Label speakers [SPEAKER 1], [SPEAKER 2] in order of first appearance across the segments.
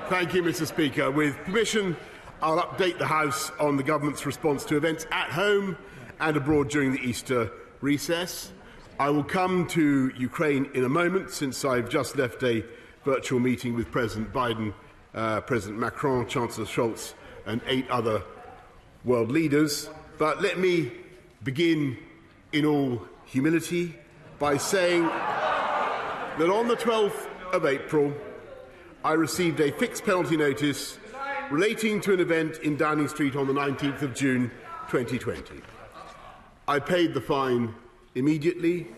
[SPEAKER 1] Thank you, Mr. Speaker. With permission, I'll update the House on the government's response to events at home and abroad during the Easter recess. I will come to Ukraine in a moment, since I've just left a virtual meeting with President Biden, President Macron, Chancellor Scholz and 8 other world leaders. But let me begin in all humility by saying that on the 12th of April, I received a fixed penalty notice relating to an event in Downing Street on the 19th of June 2020. I paid the fine immediately,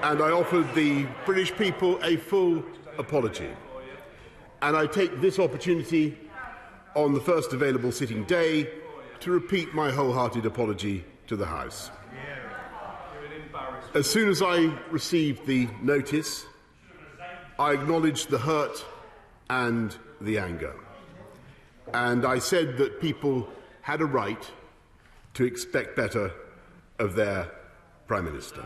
[SPEAKER 1] and I offered the British people a full apology. And I take this opportunity on the first available sitting day to repeat my wholehearted apology to the House. As soon as I received the notice, I acknowledged the hurt and the anger. And I said that people had a right to expect better of their Prime Minister.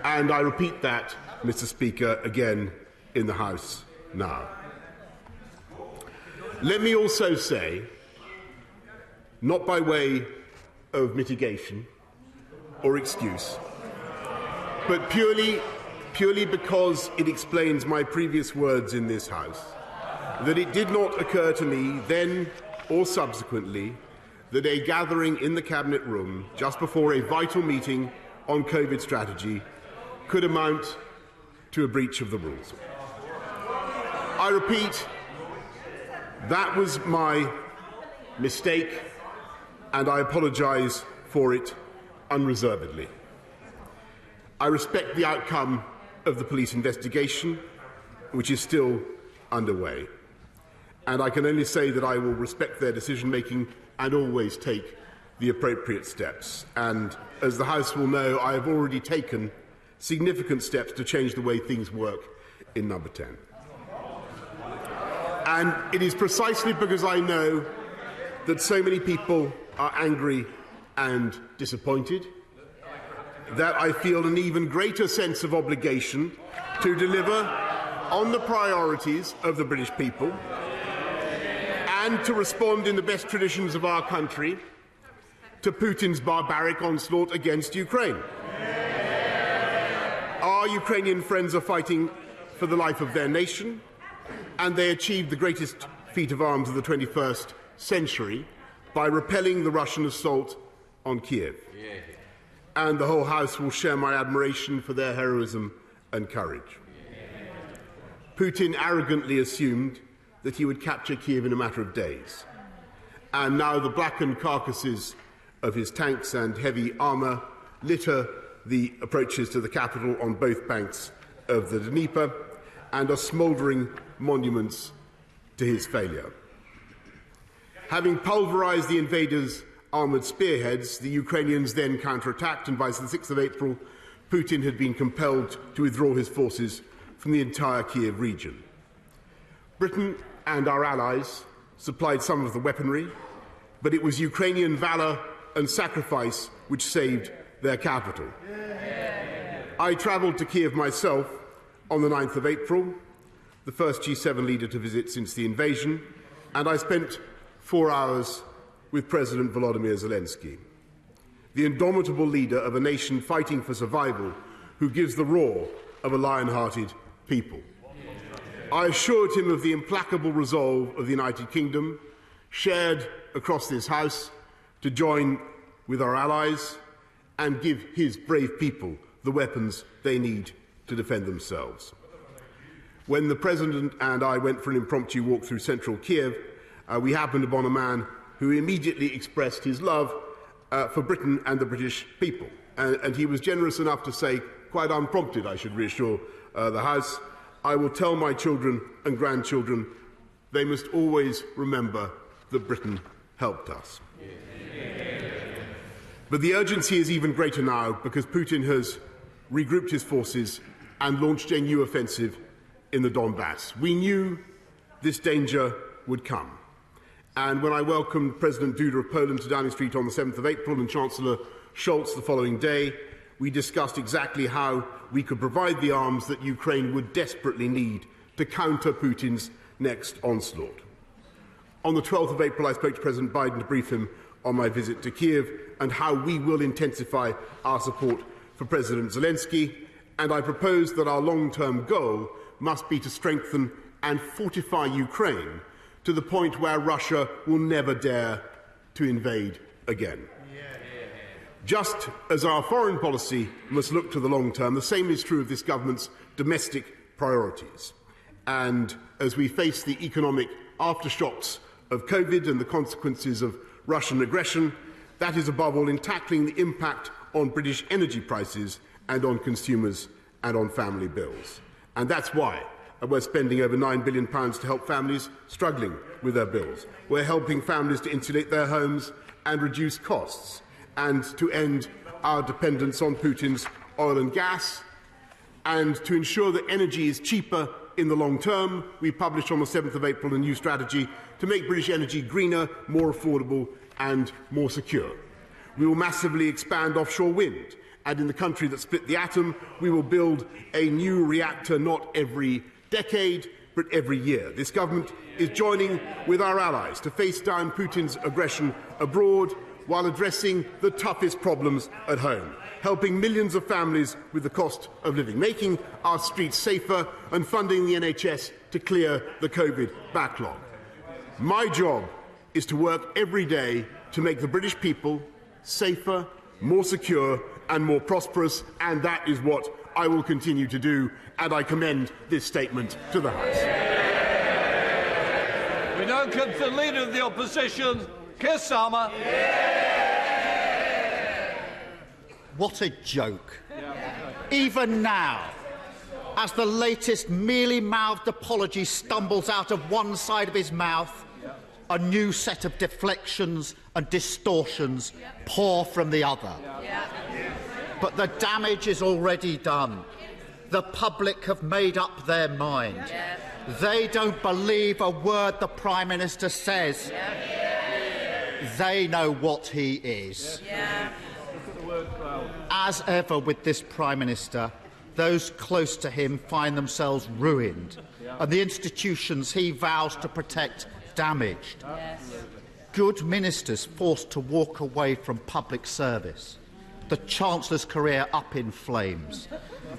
[SPEAKER 1] And I repeat that, Mr. Speaker, again in the House now. Let me also say, not by way of mitigation or excuse, but purely because it explains my previous words in this House, that it did not occur to me then or subsequently that a gathering in the Cabinet room just before a vital meeting on COVID strategy could amount to a breach of the rules. I repeat, that was my mistake, and I apologise for it unreservedly. I respect the outcome of the police investigation, which is still underway, and I can only say that I will respect their decision-making and always take the appropriate steps. And as the House will know, I have already taken significant steps to change the way things work in Number 10. And it is precisely because I know that so many people are angry and disappointed that I feel an even greater sense of obligation to deliver on the priorities of the British people and to respond in the best traditions of our country to Putin's barbaric onslaught against Ukraine. Our Ukrainian friends are fighting for the life of their nation, and they achieved the greatest feat of arms of the 21st century by repelling the Russian assault on Kiev. And the whole House will share my admiration for their heroism and courage. Putin arrogantly assumed that he would capture Kiev in a matter of days, and now the blackened carcasses of his tanks and heavy armour litter the approaches to the capital on both banks of the Dnieper and are smouldering monuments to his failure. Having pulverised the invaders' armoured spearheads, the Ukrainians then counterattacked, and by the 6th of April, Putin had been compelled to withdraw his forces from the entire Kiev region. Britain and our allies supplied some of the weaponry, but it was Ukrainian valour and sacrifice which saved their capital. I travelled to Kiev myself on the 9th of April, the first G7 leader to visit since the invasion, and I spent 4 hours with President Volodymyr Zelensky, the indomitable leader of a nation fighting for survival who gives the roar of a lion-hearted people. I assured him of the implacable resolve of the United Kingdom, shared across this House, to join with our allies and give his brave people the weapons they need to defend themselves. When the President and I went for an impromptu walk through central Kiev, we happened upon a man who immediately expressed his love for Britain and the British people. And he was generous enough to say, quite unprompted, I should reassure the House, I will tell my children and grandchildren they must always remember that Britain helped us. But the urgency is even greater now because Putin has regrouped his forces and launched a new offensive in the Donbass. We knew this danger would come. And when I welcomed President Duda of Poland to Downing Street on the 7th of April and Chancellor Scholz the following day, we discussed exactly how we could provide the arms that Ukraine would desperately need to counter Putin's next onslaught. On the 12th of April, I spoke to President Biden to brief him on my visit to Kiev and how we will intensify our support for President Zelensky, and I proposed that our long-term goal must be to strengthen and fortify Ukraine to the point where Russia will never dare to invade again. Just as our foreign policy must look to the long term, the same is true of this government's domestic priorities. And as we face the economic aftershocks of COVID and the consequences of Russian aggression, that is above all in tackling the impact on British energy prices and on consumers and on family bills. And that's why we're spending over £9 billion to help families struggling with their bills. We're helping families to insulate their homes and reduce costs, and to end our dependence on Putin's oil and gas, and to ensure that energy is cheaper in the long term. We published on the 7th of April a new strategy to make British energy greener, more affordable and more secure. We will massively expand offshore wind, and in the country that split the atom, we will build a new reactor not every decade, but every year. This government is joining with our allies to face down Putin's aggression abroad while addressing the toughest problems at home, helping millions of families with the cost of living, making our streets safer and funding the NHS to clear the COVID backlog. My job is to work every day to make the British people safer, more secure and more prosperous, and that is what I will continue to do, and I commend this statement to the House.
[SPEAKER 2] We now come to the Leader of the Opposition, Keir Starmer.
[SPEAKER 3] What a joke. Even now, as the latest mealy-mouthed apology stumbles out of one side of his mouth, a new set of deflections and distortions pour from the other. But the damage is already done. The public have made up their mind. They don't believe a word the Prime Minister says. They know what he is. As ever with this Prime Minister, those close to him find themselves ruined, and the institutions he vows to protect damaged. Good ministers forced to walk away from public service, the Chancellor's career up in flames,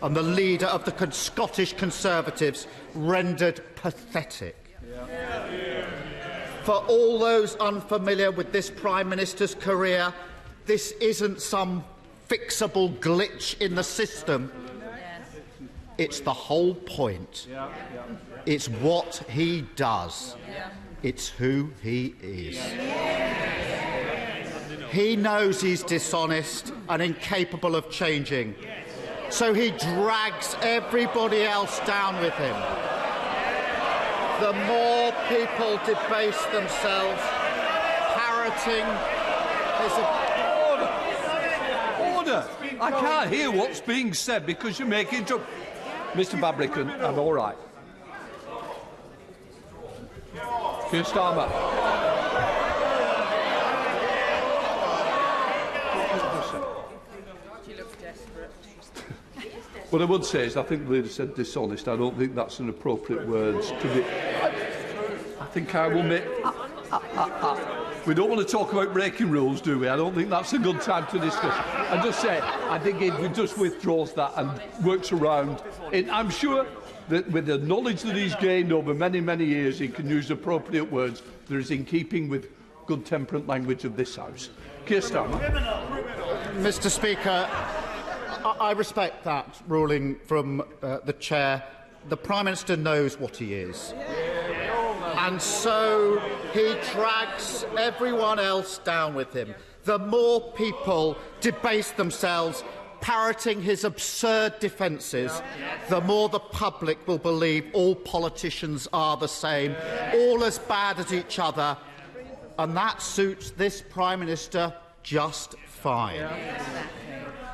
[SPEAKER 3] and the leader of the Scottish Conservatives rendered pathetic. For all those unfamiliar with this Prime Minister's career, this isn't some fixable glitch in the system. It's the whole point. It's what he does. It's who he is. He knows he's dishonest and incapable of changing, so he drags everybody else down with him. The more people debase themselves, parroting his...
[SPEAKER 2] Order! I can't hear what's being said because you're making trouble. Mr Babrican, I'm all right. Keir Starmer. What I would say is I think the leader said dishonest. I don't think that's an appropriate word to be... I think I will make... We don't want to talk about breaking rules, do we? I don't think that's a good time to discuss. I just say, I think if he just withdraws that and works around it, I'm sure that with the knowledge that he's gained over many, many years, he can use appropriate words that is in keeping with good temperate language of this House. Keir Starmer.
[SPEAKER 3] Mr Speaker, I respect that ruling from the Chair. The Prime Minister knows what he is. And so he drags everyone else down with him. The more people debase themselves, parroting his absurd defences, the more the public will believe all politicians are the same, all as bad as each other, and that suits this Prime Minister just fine.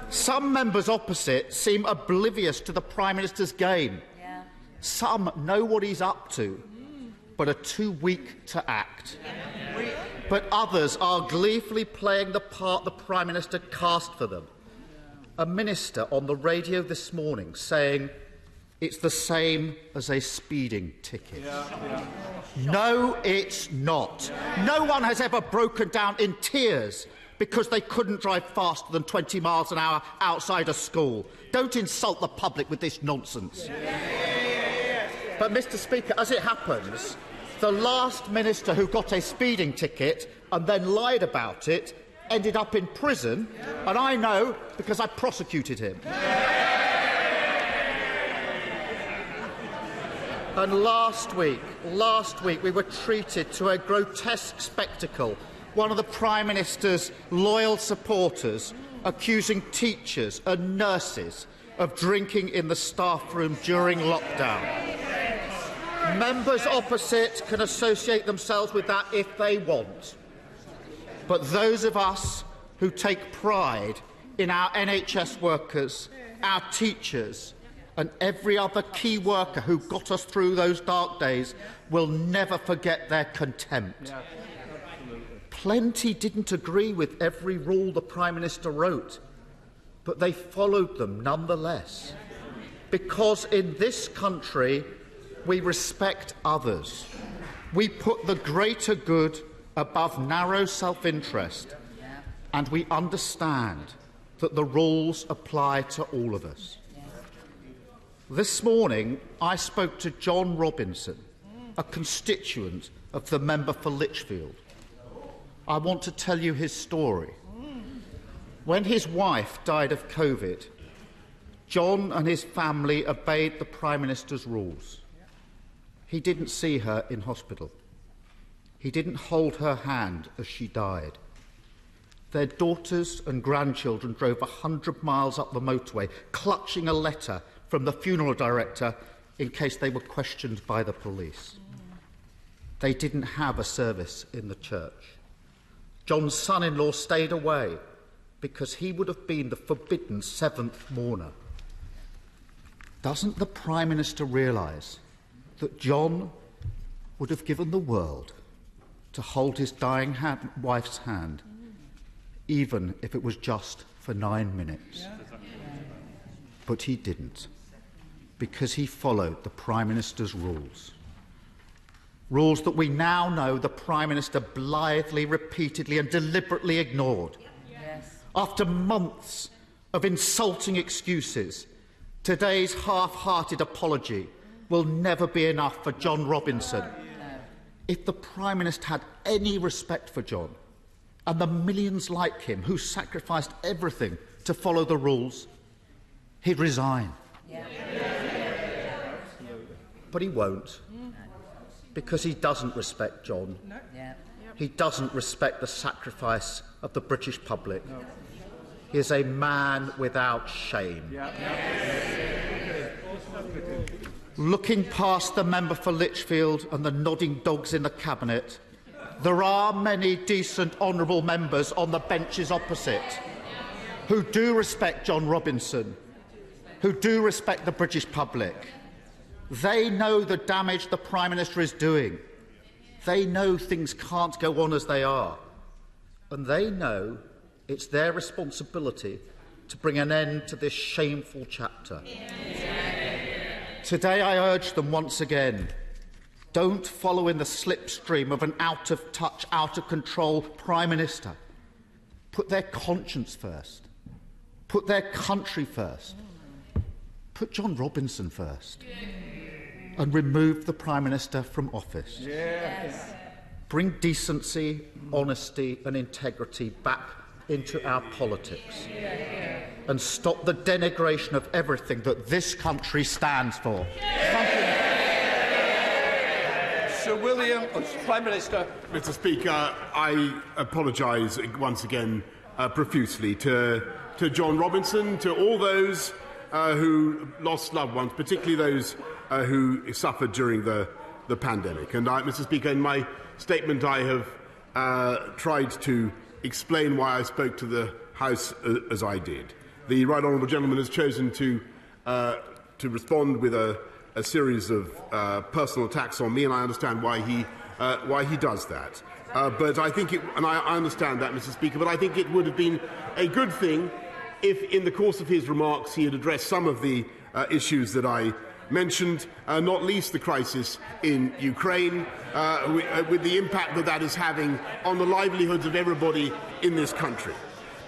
[SPEAKER 3] Some members opposite seem oblivious to the Prime Minister's game. Some know what he's up to, but are too weak to act. But others are gleefully playing the part the Prime Minister cast for them. A minister on the radio this morning saying, It's the same as a speeding ticket. No, it's not. No one has ever broken down in tears because they couldn't drive faster than 20 miles an hour outside a school. Don't insult the public with this nonsense. But, Mr. Speaker, as it happens, the last minister who got a speeding ticket and then lied about it ended up in prison, and I know because I prosecuted him. And last week, we were treated to a grotesque spectacle. One of the Prime Minister's loyal supporters accusing teachers and nurses of drinking in the staff room during lockdown. Members opposite can associate themselves with that if they want. But those of us who take pride in our NHS workers, our teachers, and every other key worker who got us through those dark days will never forget their contempt. Plenty didn't agree with every rule the Prime Minister wrote, but they followed them nonetheless. Because in this country, we respect others. We put the greater good above narrow self-interest, and we understand that the rules apply to all of us. This morning, I spoke to John Robinson, a constituent of the member for Lichfield. I want to tell you his story. When his wife died of COVID, John and his family obeyed the Prime Minister's rules. He didn't see her in hospital. He didn't hold her hand as she died. Their daughters and grandchildren drove 100 miles up the motorway, clutching a letter from the funeral director in case they were questioned by the police. They didn't have a service in the church. John's son-in-law stayed away because he would have been the forbidden seventh mourner. Doesn't the Prime Minister realise that John would have given the world to hold his dying wife's hand, even if it was just for 9 minutes? But he didn't, because he followed the Prime Minister's rules. Rules that we now know the Prime Minister blithely, repeatedly and deliberately ignored. After months of insulting excuses, today's half-hearted apology will never be enough for John Robinson. If the Prime Minister had any respect for John and the millions like him who sacrificed everything to follow the rules, he'd resign. But he won't, because he doesn't respect John. He doesn't respect the sacrifice of the British public. He is a man without shame. Looking past the member for Lichfield and the nodding dogs in the Cabinet, there are many decent, honourable members on the benches opposite who do respect John Robinson, who do respect the British public. They know the damage the Prime Minister is doing. They know things can't go on as they are. And they know it's their responsibility to bring an end to this shameful chapter. Today I urge them once again, don't follow in the slipstream of an out-of-touch, out-of-control Prime Minister. Put their conscience first. Put their country first. Put John Robinson first. And remove the Prime Minister from office. Bring decency, honesty and integrity back into our politics. And stop the denigration of everything that this country stands for. Thank you.
[SPEAKER 2] Sir William, Prime Minister.
[SPEAKER 1] Mr. Speaker, I apologise once again profusely to John Robinson, to all those who lost loved ones, particularly those who suffered during the pandemic. And Mr. Speaker, in my statement I have tried to explain why I spoke to the House as I did. The Right Honourable Gentleman has chosen to respond with a series of personal attacks on me, and I understand why he does that. But I think, and I understand that, Mr. Speaker, but I think it would have been a good thing if, in the course of his remarks, he had addressed some of the issues that I mentioned not least the crisis in Ukraine, with the impact that that is having on the livelihoods of everybody in this country.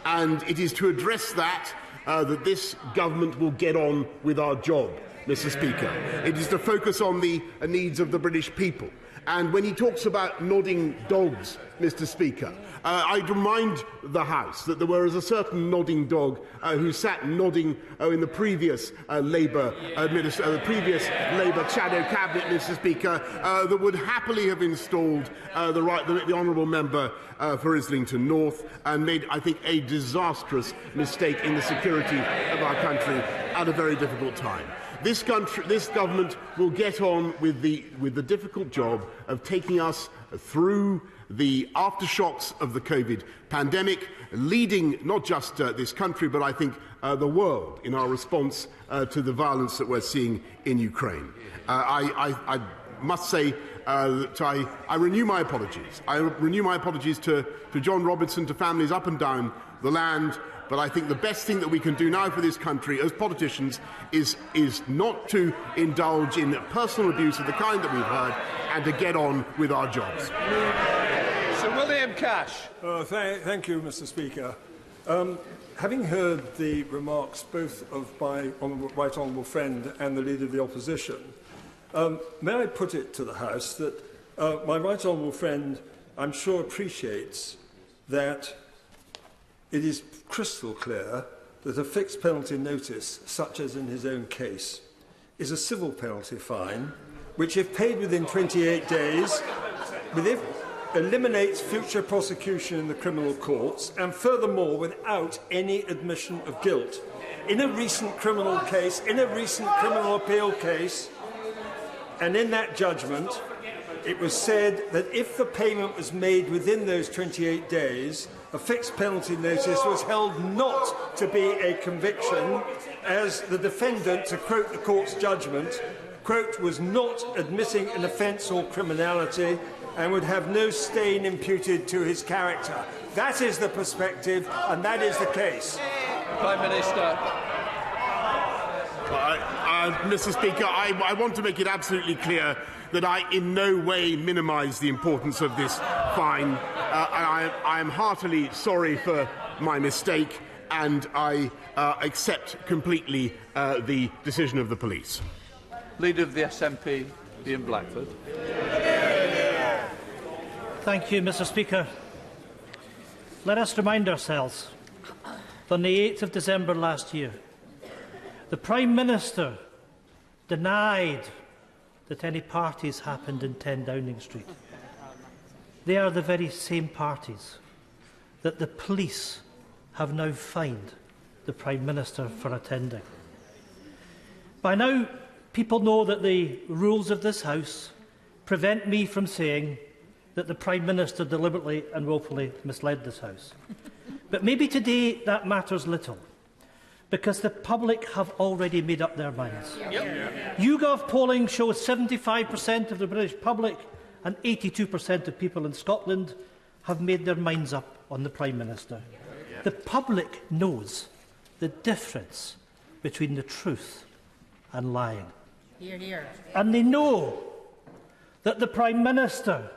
[SPEAKER 1] And it is to address that that this government will get on with our job, Mr. Speaker. It is to focus on the needs of the British people. And when he talks about nodding dogs, Mr. Speaker, I'd remind the House that there was a certain nodding dog who sat nodding in the previous Labour shadow cabinet, Mr. Speaker, that would happily have installed the honourable member for Islington North and made, I think, a disastrous mistake in the security of our country at a very difficult time. This government will get on with the difficult job of taking us through the aftershocks of the COVID pandemic, leading not just this country, but I think the world in our response to the violence that we're seeing in Ukraine. I must say that I renew my apologies. I renew my apologies to John Robertson, to families up and down the land. But I think the best thing that we can do now for this country as politicians is not to indulge in personal abuse of the kind that we've heard and to get on with our jobs.
[SPEAKER 2] Sir William Cash.
[SPEAKER 4] Thank you, Mr. Speaker. Having heard the remarks both of my right honourable friend and the Leader of the Opposition, may I put it to the House that my right honourable friend, I'm sure, appreciates that it is crystal clear that a fixed penalty notice, such as in his own case, is a civil penalty fine, which, if paid within 28 days, eliminates future prosecution in the criminal courts, and furthermore, without any admission of guilt. In a recent criminal case, in a recent criminal appeal case, and in that judgment, it was said that if the payment was made within those 28 days, a fixed penalty notice was held not to be a conviction, as the defendant, to quote the court's judgment, quote, was not admitting an offence or criminality and would have no stain imputed to his character. That is the perspective, and that is the case.
[SPEAKER 2] Prime Minister.
[SPEAKER 1] Mr. Speaker, I want to make it absolutely clear that I in no way minimise the importance of this fine. I am heartily sorry for my mistake, and I accept completely the decision of the police.
[SPEAKER 2] Leader of the SNP, Ian Blackford.
[SPEAKER 5] Thank you, Mr. Speaker. Let us remind ourselves that on the 8th of December last year, the Prime Minister denied that any parties happened in 10 Downing Street. They are the very same parties that the police have now fined the Prime Minister for attending. By now, people know that the rules of this House prevent me from saying that the Prime Minister deliberately and wilfully misled this House. But maybe today that matters little, because the public have already made up their minds. YouGov polling shows 75% of the British public and 82% of people in Scotland have made their minds up on the Prime Minister. The public knows the difference between the truth and lying.
[SPEAKER 6] Hear, hear.
[SPEAKER 5] And they know that the Prime Minister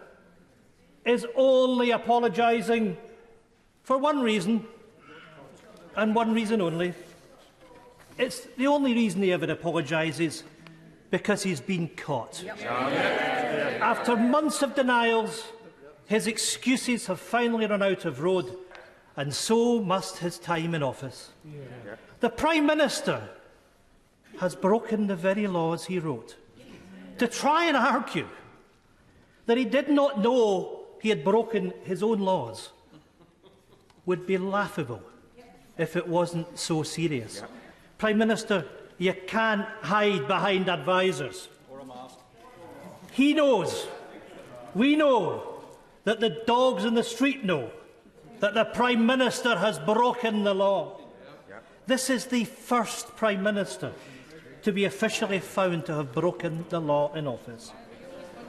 [SPEAKER 5] is only apologising for one reason, and one reason only. It's the only reason he ever apologises, because he's been caught. After months of denials, his excuses have finally run out of road, and so must his time in office. The Prime Minister has broken the very laws he wrote. To try and argue that he did not know he had broken his own laws would be laughable if it wasn't so serious. Prime Minister, you can't hide behind advisers. He knows, we know, that the dogs in the street know that the Prime Minister has broken the law. This is the first Prime Minister to be officially found to have broken the law in office.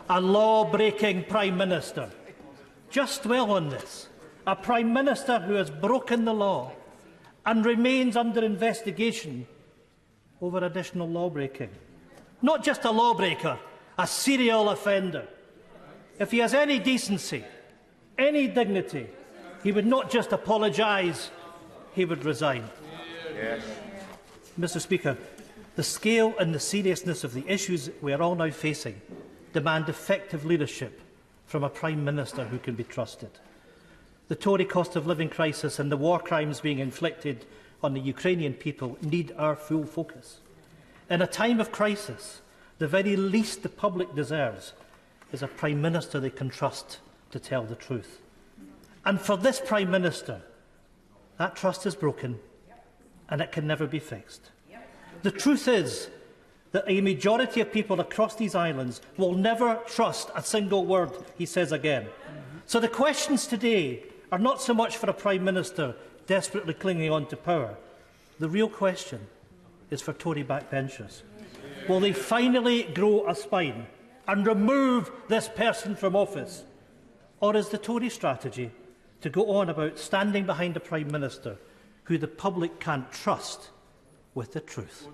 [SPEAKER 5] A law-breaking Prime Minister. Just dwell on this. A Prime Minister who has broken the law and remains under investigation over additional law-breaking. not just a lawbreaker, a serial offender. If he has any decency, any dignity, he would not just apologise, he would resign. Yes. Mr. Speaker, the scale and the seriousness of the issues we are all now facing demand effective leadership from a Prime Minister who can be trusted. The Tory cost of living crisis and the war crimes being inflicted on the Ukrainian people need our full focus. In a time of crisis, the very least the public deserves is a Prime Minister they can trust to tell the truth. And for this Prime Minister, that trust is broken and it can never be fixed. The truth is that a majority of people across these islands will never trust a single word he says again. So the questions today are not so much for a Prime Minister desperately clinging on to power. The real question is for Tory backbenchers. Will they finally grow a spine and remove this person from office? Or is the Tory strategy to go on about standing behind a Prime Minister who the public can't trust with the truth?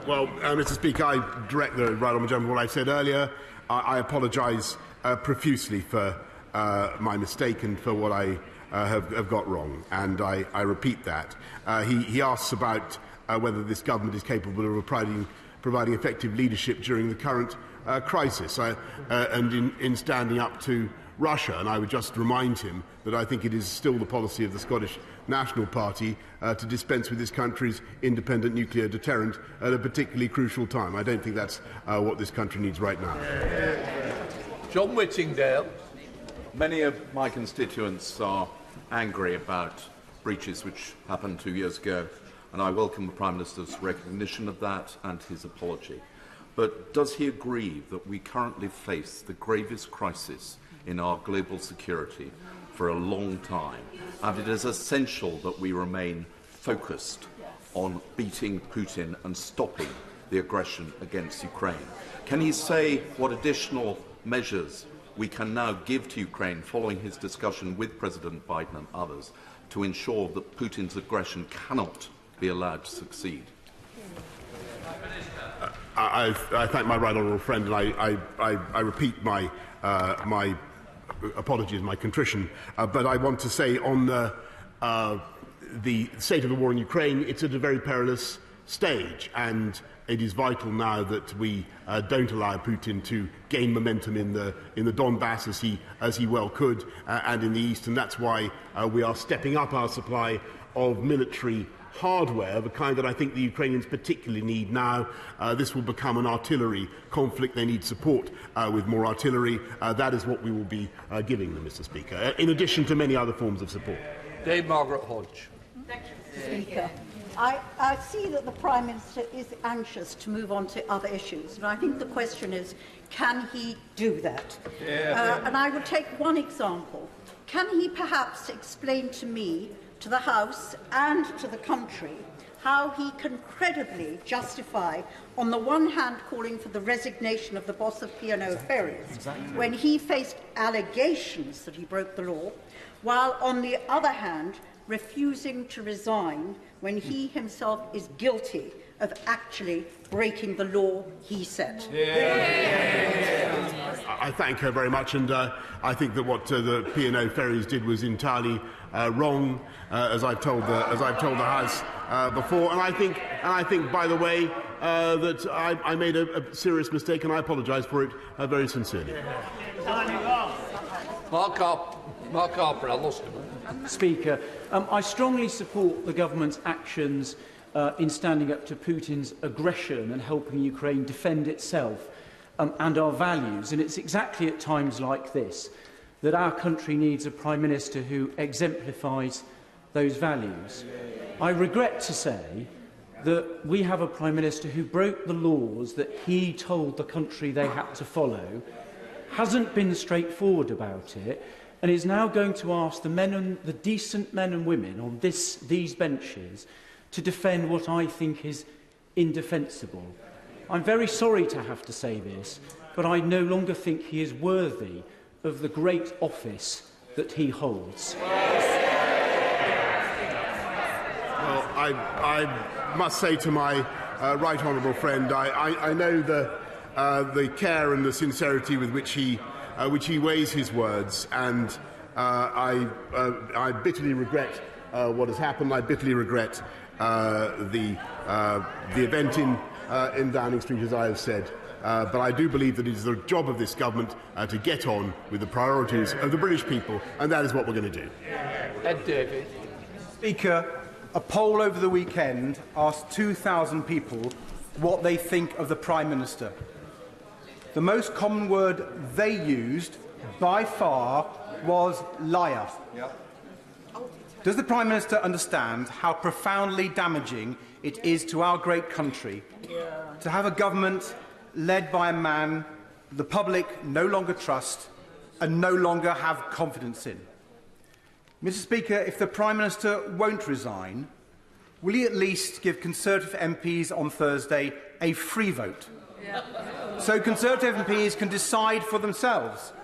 [SPEAKER 1] Mr. Speaker, I direct the right honourable gentleman what I said earlier. I apologise profusely for my mistake and for what I have got wrong, and I repeat that. He asks about whether this government is capable of providing effective leadership during the current crisis and in standing up to Russia. And I would just remind him that I think it is still the policy of the Scottish National Party to dispense with this country's independent nuclear deterrent at a particularly crucial time. I don't think that's what this country needs right now.
[SPEAKER 2] John Whittingdale.
[SPEAKER 6] Many of my constituents are angry about breaches which happened 2 years ago, and I welcome the Prime Minister's recognition of that and his apology. But does he agree that we currently face the gravest crisis in our global security for a long time, and it is essential that we remain focused on beating Putin and stopping the aggression against Ukraine? Can he say what additional measures we can now give to Ukraine following his discussion with President Biden and others to ensure that Putin's aggression cannot be allowed to succeed?
[SPEAKER 1] I thank my right honourable friend, and I repeat my apologies, my contrition. But I want to say on the state of the war in Ukraine, it's at a very perilous stage, and it is vital now that we don't allow Putin to gain momentum in the Donbass as he well could, and in the east, and that's why we are stepping up our supply of military hardware, the kind that I think the Ukrainians particularly need now. This will become an artillery conflict. They need support with more artillery. That is what we will be giving them, Mr. Speaker, in addition to many other forms of support.
[SPEAKER 2] Dame Margaret Hodge.
[SPEAKER 7] Thank you, Mr. Speaker. I see that the Prime Minister is anxious to move on to other issues, and I think the question is, can he do that? And I will take one example. Can he perhaps explain to me, to the House and to the country, how he can credibly justify, on the one hand, calling for the resignation of the boss of P&O Ferries when he faced allegations that he broke the law, while on the other hand, refusing to resign when he himself is guilty of actually breaking the law he set?
[SPEAKER 1] I thank her very much, and I think that what the P&O Ferries did was entirely wrong, as I've told the House before. And I think, by the way, that I made a serious mistake, and I apologise for it very sincerely.
[SPEAKER 2] Mark Harper, I lost him.
[SPEAKER 8] Speaker, I strongly support the government's actions in standing up to Putin's aggression and helping Ukraine defend itself and our values. And it's exactly at times like this that our country needs a Prime Minister who exemplifies those values. I regret to say that we have a Prime Minister who broke the laws that he told the country they had to follow, hasn't been straightforward about it, and is now going to ask the decent men and women on these benches to defend what I think is indefensible. I'm very sorry to have to say this, but I no longer think he is worthy of the great office that he holds. Well,
[SPEAKER 1] I must say to my right honourable friend. I know the care and the sincerity with which he weighs his words, and I bitterly regret what has happened. I bitterly regret the event in Downing Street, as I have said. But I do believe that it is the job of this government to get on with the priorities of the British people, and that is what we're going to do.
[SPEAKER 2] Ed David.
[SPEAKER 9] Speaker, a poll over the weekend asked 2,000 people what they think of the Prime Minister. The most common word they used, by far, was liar. Yep. Does the Prime Minister understand how profoundly damaging it is to our great country to have a government led by a man the public no longer trust and no longer have confidence in? Mr. Speaker, if the Prime Minister won't resign, will he at least give Conservative MPs on Thursday a free vote? Yeah. So Conservative MPs can decide for themselves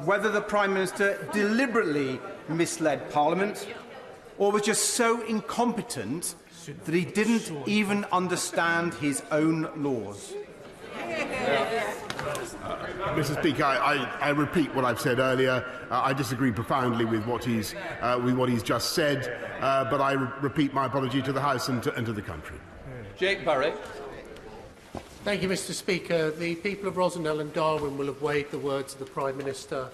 [SPEAKER 9] whether the Prime Minister deliberately misled Parliament or was just so incompetent that he didn't even understand his own laws.
[SPEAKER 1] Mr. Speaker, I repeat what I've said earlier. I disagree profoundly with what he's just said, but I repeat my apology to the House and to the country.
[SPEAKER 2] Jake Barrett.
[SPEAKER 10] Thank you, Mr. Speaker. The people of Rossendale and Darwin will have weighed the words of the Prime Minister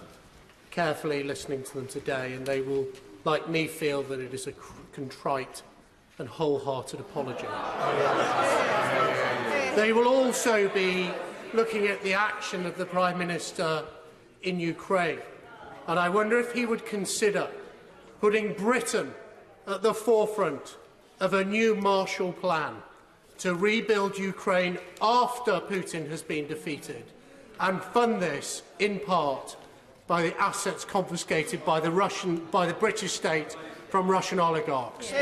[SPEAKER 10] carefully, listening to them today, and they will, like me, feel that it is a contrite and wholehearted apology. They will also be looking at the action of the Prime Minister in Ukraine, and I wonder if he would consider putting Britain at the forefront of a new Marshall Plan to rebuild Ukraine after Putin has been defeated, and fund this in part by the assets confiscated by the British state from Russian oligarchs.
[SPEAKER 1] Can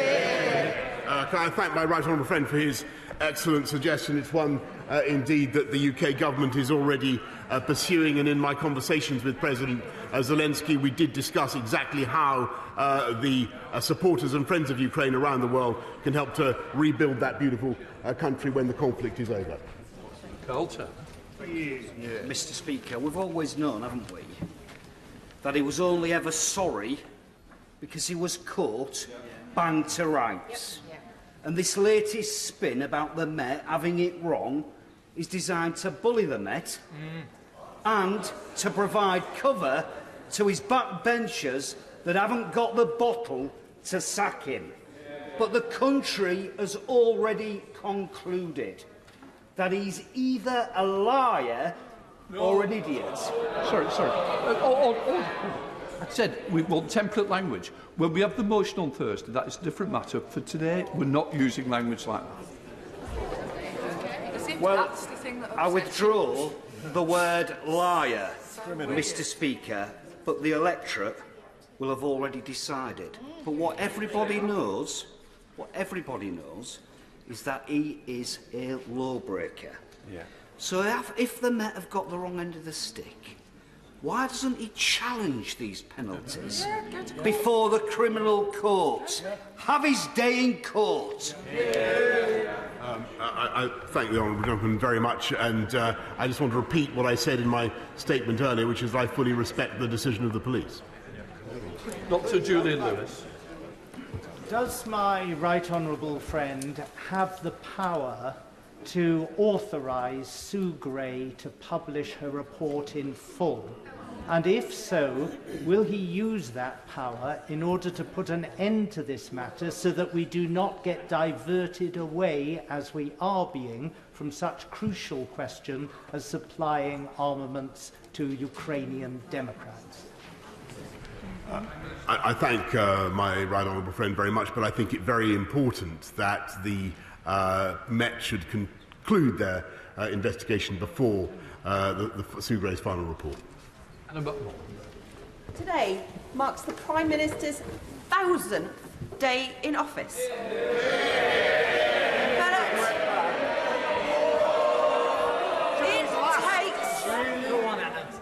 [SPEAKER 1] I thank my right honourable friend for his excellent suggestion? It's one, indeed, that the UK government is already pursuing, and in my conversations with President Zelensky, we did discuss exactly how the supporters and friends of Ukraine around the world can help to rebuild that beautiful country when the conflict is over.
[SPEAKER 2] Coulter.
[SPEAKER 11] Mr. Speaker, we've always known, haven't we, that he was only ever sorry because he was caught banged to rights. And this latest spin about the Met having it wrong is designed to bully the Met and to provide cover to his backbenchers that haven't got the bottle to sack him. But the country has already concluded that he's either a liar or an idiot.
[SPEAKER 2] Sorry. I said we want temperate language. When we have the motion on Thursday, that is a different matter. For today, we're not using language like that.
[SPEAKER 11] Well, I withdraw the word liar, Mr. Speaker, but the electorate will have already decided. But what everybody knows is that he is a lawbreaker. Yeah. So if the Met have got the wrong end of the stick, why doesn't he challenge these penalties before the criminal court? Have his day in court.
[SPEAKER 1] I thank the honourable gentleman very much, and I just want to repeat what I said in my statement earlier, which is I fully respect the decision of the police.
[SPEAKER 2] Dr. Julian Lewis.
[SPEAKER 12] Does my right honourable friend have the power to authorise Sue Gray to publish her report in full? And if so, will he use that power in order to put an end to this matter so that we do not get diverted away, as we are being, from such crucial question as supplying armaments to Ukrainian Democrats?
[SPEAKER 1] I thank my right honourable friend very much, but I think it very important that the Met should conclude their investigation before the Sue Gray's final report.
[SPEAKER 13] Today marks the Prime Minister's 1000th day in office.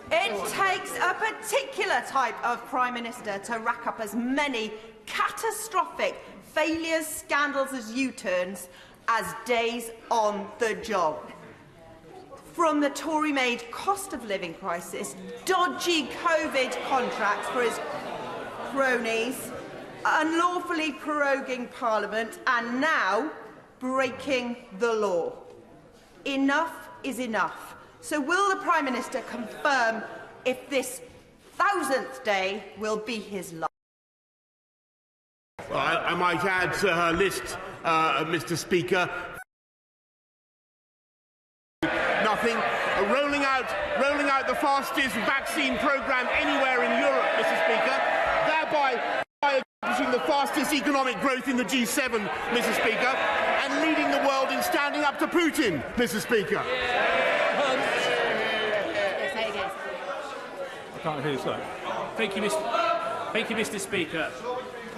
[SPEAKER 13] It takes a particular type of Prime Minister to rack up as many catastrophic failures, scandals as U-turns as days on the job. From the Tory-made cost of living crisis, dodgy COVID contracts for his cronies, unlawfully proroguing Parliament, and now breaking the law. Enough is enough. So will the Prime Minister confirm if this 1000th day will be his last?
[SPEAKER 1] Well, I might add to her list, Mr. Speaker, nothing. Rolling out the fastest vaccine programme anywhere in Europe, Mr. Speaker, thereby accomplishing the fastest economic growth in the G7, Mr. Speaker, and leading the world in standing up to Putin, Mr. Speaker.
[SPEAKER 14] I can't hear you, sorry. Thank you, Mr. Speaker.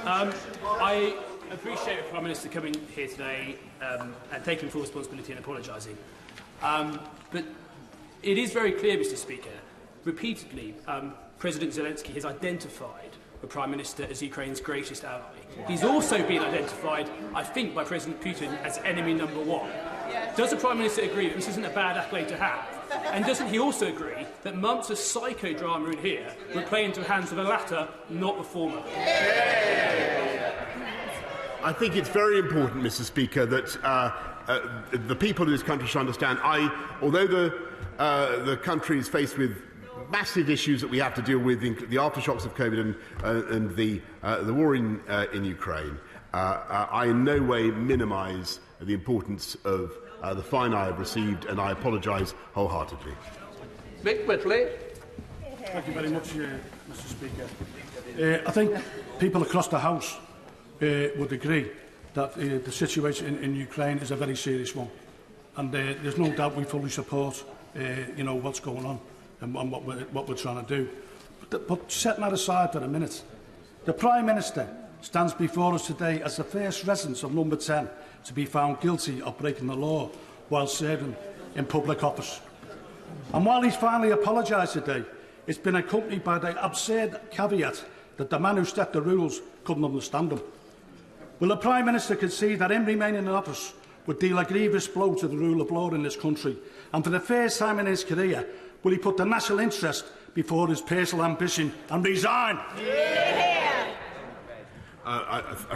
[SPEAKER 14] I appreciate the Prime Minister coming here today and taking full responsibility and apologising. But it is very clear, Mr. Speaker, repeatedly President Zelensky has identified the Prime Minister as Ukraine's greatest ally. He's also been identified, I think, by President Putin as enemy number one. Does the Prime Minister agree that this isn't a bad accolade to have? And doesn't he also agree that months of psychodrama in here would play into the hands of the latter, not the former?
[SPEAKER 1] I think it's very important, Mr. Speaker, that the people in this country should understand. Although the country is faced with massive issues that we have to deal with, the aftershocks of COVID and the war in Ukraine, I in no way minimise the importance of the fine I have received, and I apologise wholeheartedly.
[SPEAKER 2] Mick Whitley.
[SPEAKER 15] Thank you very much, Mr. Speaker. I think people across the House would agree that the situation in Ukraine is a very serious one, and there's no doubt we fully support what's going on and what we're trying to do. But setting that aside for a minute, the Prime Minister stands before us today as the first resident of number 10 to be found guilty of breaking the law while serving in public office. And while he's finally apologised today, it's been accompanied by the absurd caveat that the man who set the rules couldn't understand them. Will the Prime Minister concede that him remaining in office would deal a grievous blow to the rule of law in this country, and for the first time in his career, will he put the national interest before his personal ambition and resign?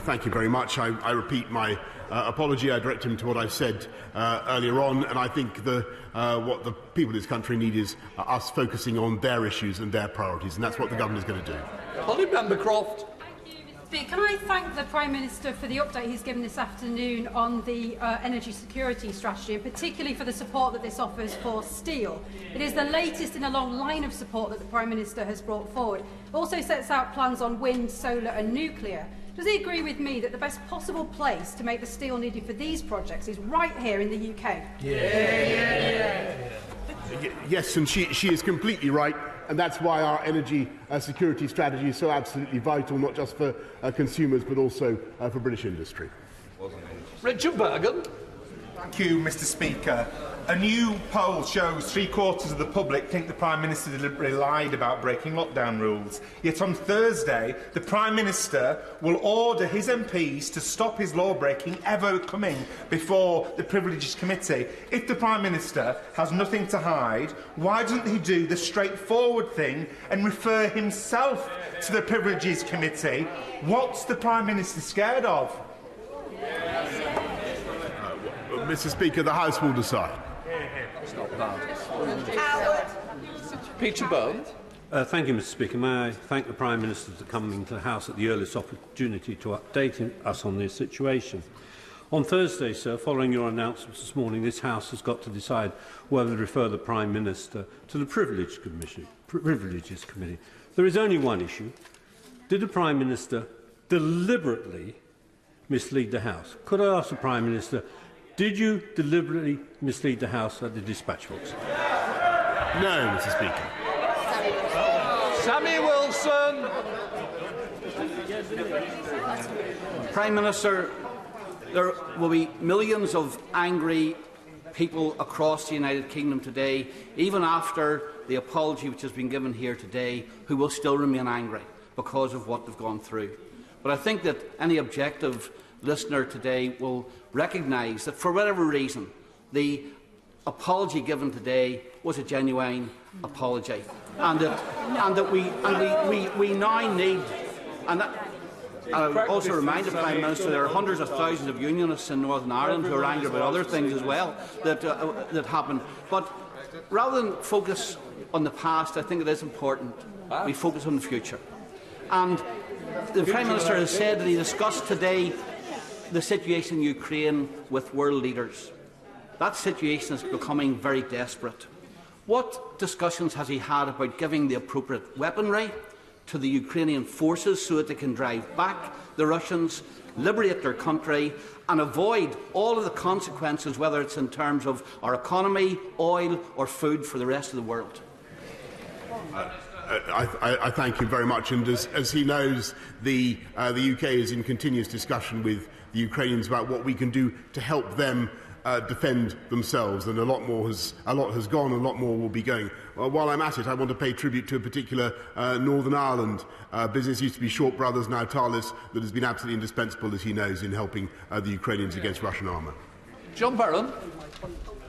[SPEAKER 1] Thank you very much. I repeat my apology. I direct him to what I said earlier on, and I think what the people of this country need is us focusing on their issues and their priorities, and that's what the government is going to do.
[SPEAKER 2] Holly Membercroft.
[SPEAKER 16] Can I thank the Prime Minister for the update he's given this afternoon on the energy security strategy, and particularly for the support that this offers for steel. It is the latest in a long line of support that the Prime Minister has brought forward. It also sets out plans on wind, solar and nuclear. Does he agree with me that the best possible place to make the steel needed for these projects is right here in the UK?
[SPEAKER 1] Yes, and she is completely right. And that's why our energy security strategy is so absolutely vital, not just for consumers, but also for British industry.
[SPEAKER 2] Richard Bergen.
[SPEAKER 17] Thank you, Mr. Speaker. A new poll shows 3/4 of the public think the Prime Minister deliberately lied about breaking lockdown rules. Yet on Thursday, the Prime Minister will order his MPs to stop his law-breaking ever coming before the Privileges Committee. If the Prime Minister has nothing to hide, why doesn't he do the straightforward thing and refer himself to the Privileges Committee? What's the Prime Minister scared of?
[SPEAKER 1] Mr. Speaker, the House will decide.
[SPEAKER 2] It's not bad. Peter Bone.
[SPEAKER 18] Thank you, Mr. Speaker. May I thank the Prime Minister for coming to the House at the earliest opportunity to update us on this situation. On Thursday, sir, following your announcements this morning, this House has got to decide whether to refer the Prime Minister to the Privileges Committee. There is only one issue. Did the Prime Minister deliberately mislead the House? Could I ask the Prime Minister, did you deliberately mislead the House at the dispatch box?
[SPEAKER 1] No, Mr. Speaker.
[SPEAKER 2] Sammy Wilson.
[SPEAKER 11] Prime Minister, there will be millions of angry people across the United Kingdom today, even after the apology which has been given here today, who will still remain angry because of what they've gone through. But I think that any objective
[SPEAKER 19] listener today will recognise that, for whatever reason, the apology given today was a genuine apology, and that we now need. And that, I would also remind the Prime Minister there are hundreds of thousands of unionists in Northern Ireland who are angry about other things as well that happen. But rather than focus on the past, I think it is important we focus on the future. And the Prime Minister has said that he discussed today the situation in Ukraine with world leaders. That situation is becoming very desperate. What discussions has he had about giving the appropriate weaponry to the Ukrainian forces so that they can drive back the Russians, liberate their country and avoid all of the consequences, whether it's in terms of our economy, oil or food for the rest of the world?
[SPEAKER 1] I thank him very much, and as he knows, the UK is in continuous discussion with the Ukrainians about what we can do to help them defend themselves, and a lot has gone, and a lot more will be going. While I'm at it, I want to pay tribute to a particular Northern Ireland business, used to be Short Brothers, now Thales, that has been absolutely indispensable, as he knows, in helping the Ukrainians against Russian armour.
[SPEAKER 2] John Barron.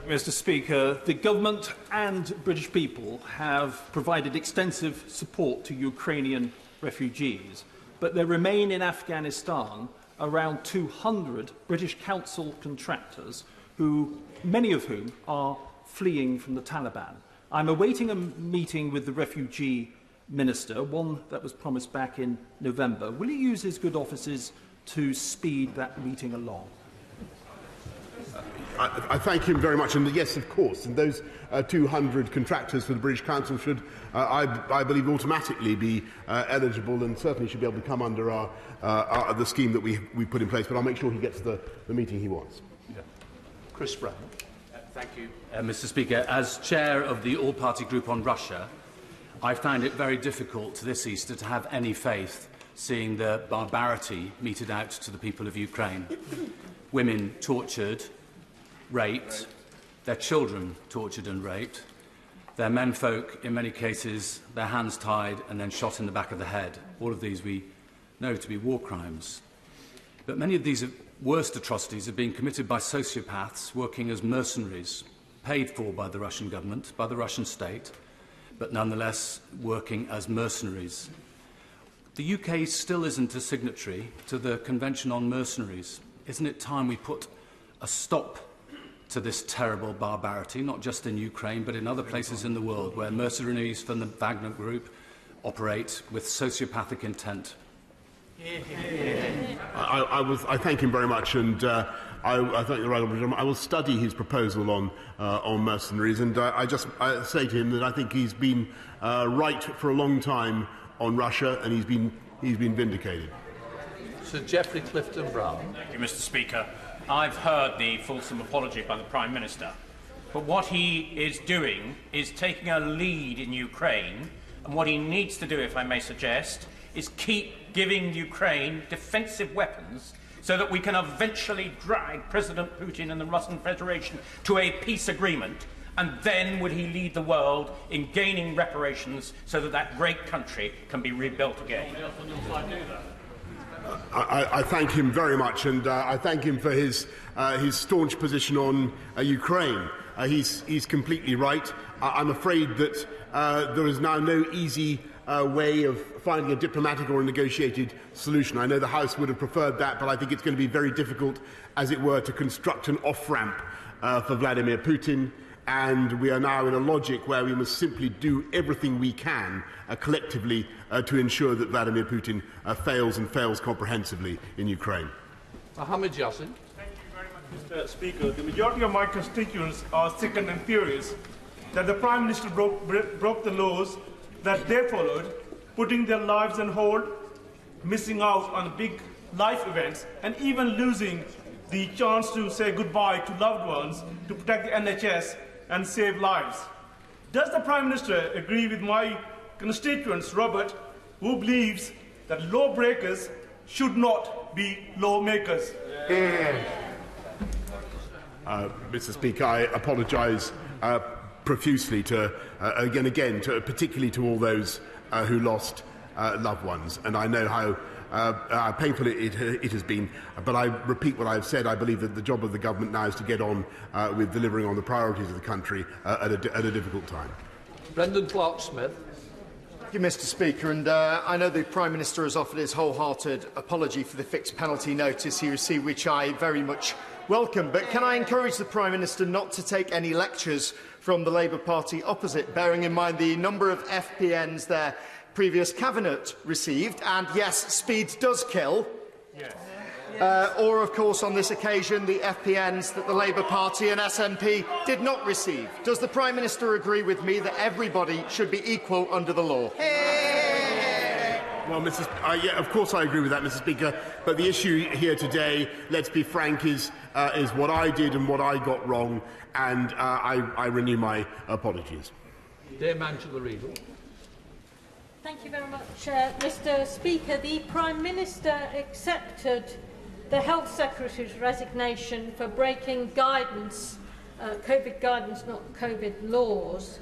[SPEAKER 20] Mr. Speaker, the government and British people have provided extensive support to Ukrainian refugees, but there remain in Afghanistan around 200 British Council contractors, many of whom are fleeing from the Taliban. I'm awaiting a meeting with the refugee minister, one that was promised back in November. Will he use his good offices to speed that meeting along?
[SPEAKER 1] I thank him very much, and yes, of course, and those 200 contractors for the British Council should, I believe, automatically be eligible, and certainly should be able to come under the scheme that we put in place. But I'll make sure he gets the meeting he wants.
[SPEAKER 2] Yeah. Chris Brown.
[SPEAKER 21] Thank you, Mr. Speaker. As chair of the all-party group on Russia, I found it very difficult this Easter to have any faith, seeing the barbarity meted out to the people of Ukraine. Women tortured, raped, their children tortured and raped, their menfolk, in many cases, their hands tied and then shot in the back of the head. All of these we know to be war crimes. But many of these worst atrocities are being committed by sociopaths working as mercenaries, paid for by the Russian government, by the Russian state, but nonetheless working as mercenaries. The UK still isn't a signatory to the Convention on Mercenaries. Isn't it time we put a stop to this terrible barbarity, not just in Ukraine, but in other places in the world where mercenaries from the Wagner Group operate with sociopathic intent?
[SPEAKER 1] I thank him very much, and I thank the right honourable. I will study his proposal on mercenaries, and I say to him that I think he's been right for a long time on Russia, and he's been vindicated.
[SPEAKER 2] Sir Geoffrey Clifton Brown.
[SPEAKER 22] Thank you, Mr. Speaker. I've heard the fulsome apology by the Prime Minister, but what he is doing is taking a lead in Ukraine, and what he needs to do, if I may suggest, is keep giving Ukraine defensive weapons so that we can eventually drag President Putin and the Russian Federation to a peace agreement, and then would he lead the world in gaining reparations so that that great country can be rebuilt again.
[SPEAKER 1] I thank him very much, and I thank him for his staunch position on Ukraine. He's completely right. I'm afraid that there is now no easy way of finding a diplomatic or a negotiated solution. I know the House would have preferred that, but I think it's going to be very difficult, as it were, to construct an off-ramp for Vladimir Putin. And we are now in a logic where we must simply do everything we can collectively to ensure that Vladimir Putin fails, and fails comprehensively, in Ukraine.
[SPEAKER 2] Mohammed Yassin.
[SPEAKER 23] Thank you very much, Mr. Speaker. The majority of my constituents are sickened and furious that the Prime Minister broke the laws that they followed, putting their lives on hold, missing out on big life events, and even losing the chance to say goodbye to loved ones to protect the NHS and save lives. Does the Prime Minister agree with my constituents, Robert, who believes that lawbreakers should not be lawmakers?
[SPEAKER 1] Mr. Speaker, I apologise profusely particularly to all those who lost loved ones, and I know painful it has been. But I repeat what I've said. I believe that the job of the government now is to get on with delivering on the priorities of the country at a difficult time.
[SPEAKER 2] Brendan Clark-Smith.
[SPEAKER 3] Thank you, Mr. Speaker. And I know the Prime Minister has offered his wholehearted apology for the fixed penalty notice he received, which I very much welcome. But can I encourage the Prime Minister not to take any lectures from the Labour Party opposite, bearing in mind the number of FPNs their previous cabinet received? And yes, speed does kill. Yes. Or, of course, on this occasion, the FPNs that the Labour Party and SNP did not receive. Does the Prime Minister agree with me that everybody should be equal under the law?
[SPEAKER 1] Well, yeah, of course I agree with that, Mr. Speaker. But the issue here today, let's be frank, is what I did and what I got wrong, and I renew my apologies.
[SPEAKER 2] Dame Angela Riedel.
[SPEAKER 4] Thank you very much, Mr. Speaker. The Prime Minister accepted the Health Secretary's resignation for breaking guidance, COVID guidance, not COVID laws.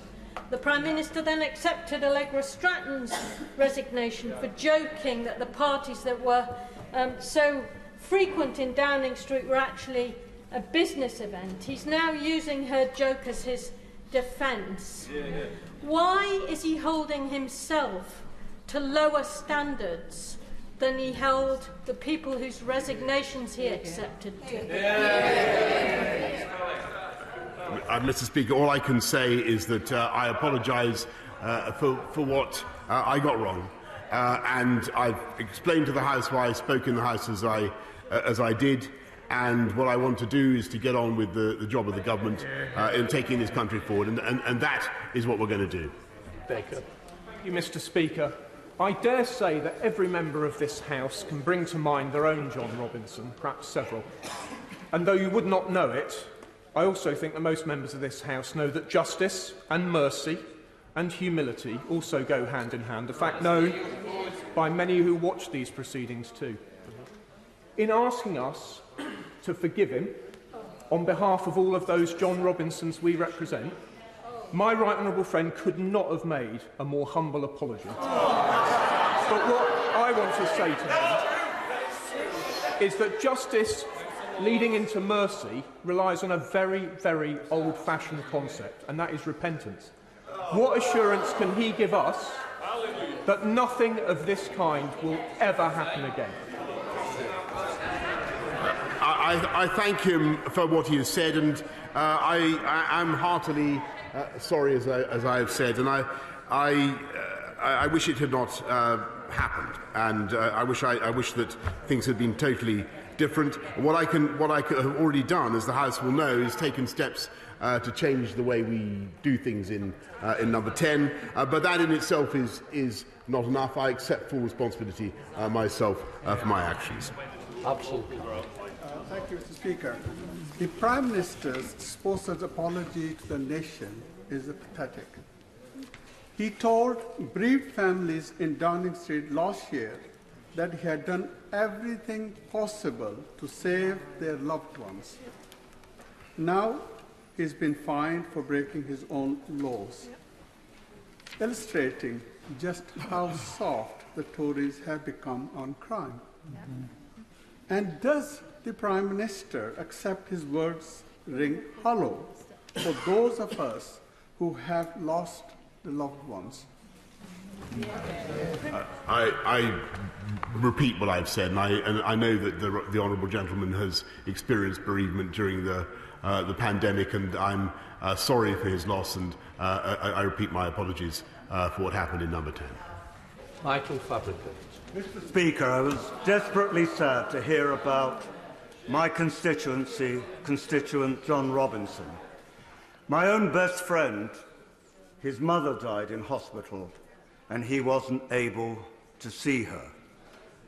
[SPEAKER 4] The Prime Minister then accepted Allegra Stratton's resignation for joking that the parties that were so frequent in Downing Street were actually a business event. He's now using her joke as his defence. Why is he holding himself to lower standards than he held the people whose resignations he accepted to?
[SPEAKER 1] Mr. Speaker, all I can say is that I apologise for what I got wrong, and I've explained to the House why I spoke in the House as I did. And what I want to do is to get on with the job of the government in taking this country forward, and that is what we're going to do.
[SPEAKER 5] Baker. Thank you, Mr. Speaker. I dare say that every member of this House can bring to mind their own John Robinson, perhaps several. And though you would not know it, I also think that most members of this House know that justice and mercy and humility also go hand in hand, a fact known by many who watch these proceedings too. In asking us to forgive him on behalf of all of those John Robinsons we represent, my right honourable friend could not have made a more humble apology. But what I want to say to him is that justice leading into mercy relies on a very, very old-fashioned concept, and that is repentance. What assurance can he give us that nothing of this kind will ever happen again?
[SPEAKER 1] I thank him for what he has said, and I am heartily sorry, as I have said, and I wish it had not happened, and I wish that things had been totally different. What I have already done, as the House will know, is taken steps to change the way we do things in number 10, but that in itself is not enough. I accept full responsibility myself for my actions.
[SPEAKER 2] Absolutely.
[SPEAKER 24] Thank you, Mr. Speaker. The Prime Minister's supposed apology to the nation is pathetic. He told bereaved families in Downing Street last year that he had done everything possible to save their loved ones. Now he's been fined for breaking his own laws, illustrating just how soft the Tories have become on crime. And does the Prime Minister accept his words ring hollow for those of us who have lost the loved ones?
[SPEAKER 1] I repeat what I've said, and I know that the honourable gentleman has experienced bereavement during the pandemic, and I'm sorry for his loss, and I repeat my apologies for what happened in number 10.
[SPEAKER 2] Michael Fabricant.
[SPEAKER 25] Mr. Speaker, I was desperately sad to hear about my constituent John Robinson. My own best friend, his mother died in hospital, and he wasn't able to see her.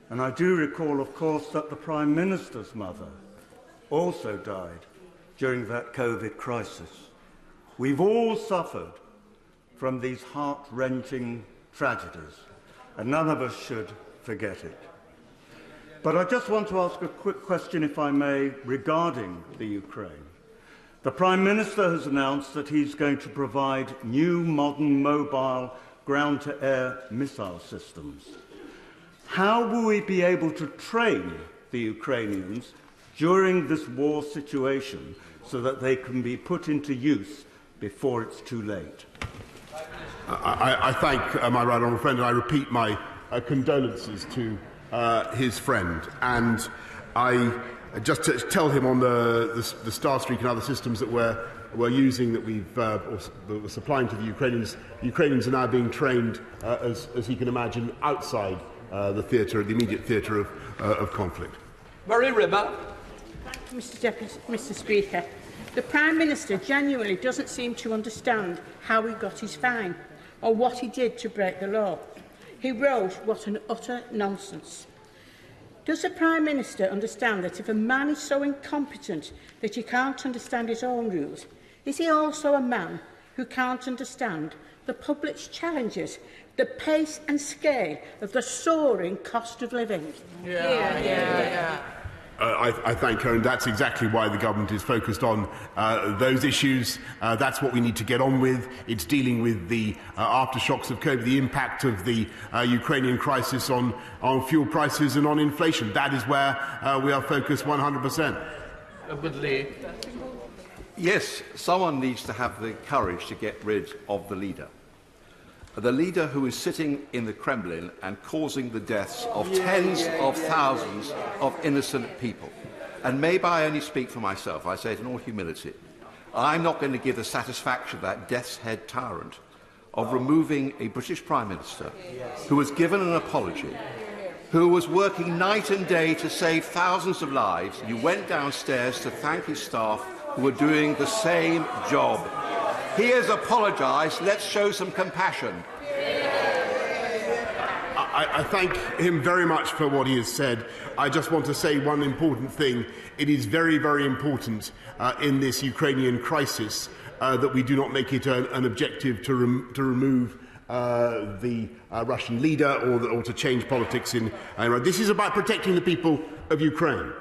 [SPEAKER 25] And I do recall, of course, that the Prime Minister's mother also died during that COVID crisis. We've all suffered from these heart-wrenching tragedies, and none of us should forget it. But I just want to ask a quick question, if I may, regarding the Ukraine. The Prime Minister has announced that he's going to provide new modern mobile ground-to-air missile systems. how will we be able to train the Ukrainians during this war situation so that they can be put into use before it's too late?
[SPEAKER 1] I thank my right honourable friend, and I repeat my condolences to his friend. And I just to tell him on the Starstreak and other systems that we're using, that we're supplying to the Ukrainians. The Ukrainians are now being trained, as he can imagine, outside the immediate theatre of conflict.
[SPEAKER 2] Murray Rimmer.
[SPEAKER 6] Mr. Speaker, the Prime Minister genuinely doesn't seem to understand how he got his fine or what he did to break the law. He wrote, "What an utter nonsense." Does the Prime Minister understand that if a man is so incompetent that he can't understand his own rules, is he also a man who can't understand the public's challenges, the pace and scale of the soaring cost of living?
[SPEAKER 1] I thank her, and that's exactly why the government is focused on those issues. That's what we need to get on with. It's dealing with the aftershocks of COVID, the impact of the Ukrainian crisis on fuel prices and on inflation. That is where we are focused 100%.
[SPEAKER 7] Yes, someone needs to have the courage to get rid of the leader. The leader who is sitting in the Kremlin and causing the deaths of tens of thousands of innocent people. And maybe I only speak for myself, I say it in all humility. I'm not going to give the satisfaction of that death's head tyrant of removing a British Prime Minister who was given an apology, who was working night and day to save thousands of lives, and he went downstairs to thank his staff who were doing the same job. He has apologised. Let's show some compassion.
[SPEAKER 1] I thank him very much for what he has said. I just want to say one important thing. It is very, very important in this Ukrainian crisis that we do not make it an objective to remove the Russian leader or to change politics in Iran. This is about protecting the people of Ukraine.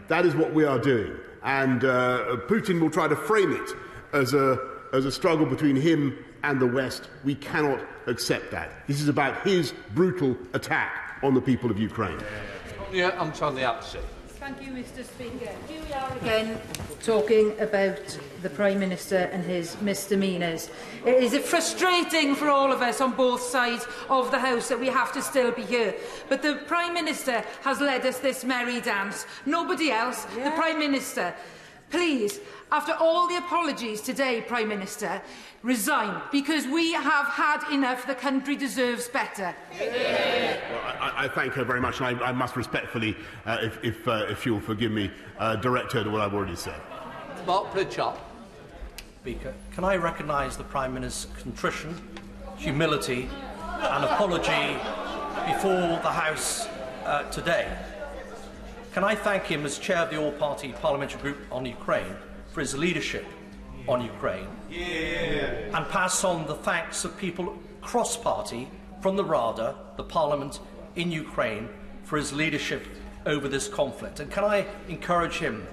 [SPEAKER 1] That is what we are doing. And Putin will try to frame it as a struggle between him and the West. We cannot accept that. This is about his brutal attack on the people of Ukraine.
[SPEAKER 2] Yeah, I'm on the opposite.
[SPEAKER 16] Thank you, Mr. Speaker.
[SPEAKER 8] Here we are again talking about the Prime Minister and his misdemeanours. It is frustrating for all of us on both sides of the House that we have to still be here. But the Prime Minister has led us this merry dance. Nobody else. Yeah. The Prime Minister. Please, after all the apologies today, Prime Minister, resign, because we have had enough. The country deserves better.
[SPEAKER 1] Well, I thank her very much, and I must respectfully, if you'll forgive me, direct her to what I've already said.
[SPEAKER 2] Mark Pritchard.
[SPEAKER 9] Speaker, can I recognise the Prime Minister's contrition, humility and apology before the House today? Can I thank him as chair of the All-Party Parliamentary Group on Ukraine for his leadership on Ukraine, and pass on the thanks of people cross-party from the Rada, the Parliament in Ukraine, for his leadership over this conflict. And can I encourage him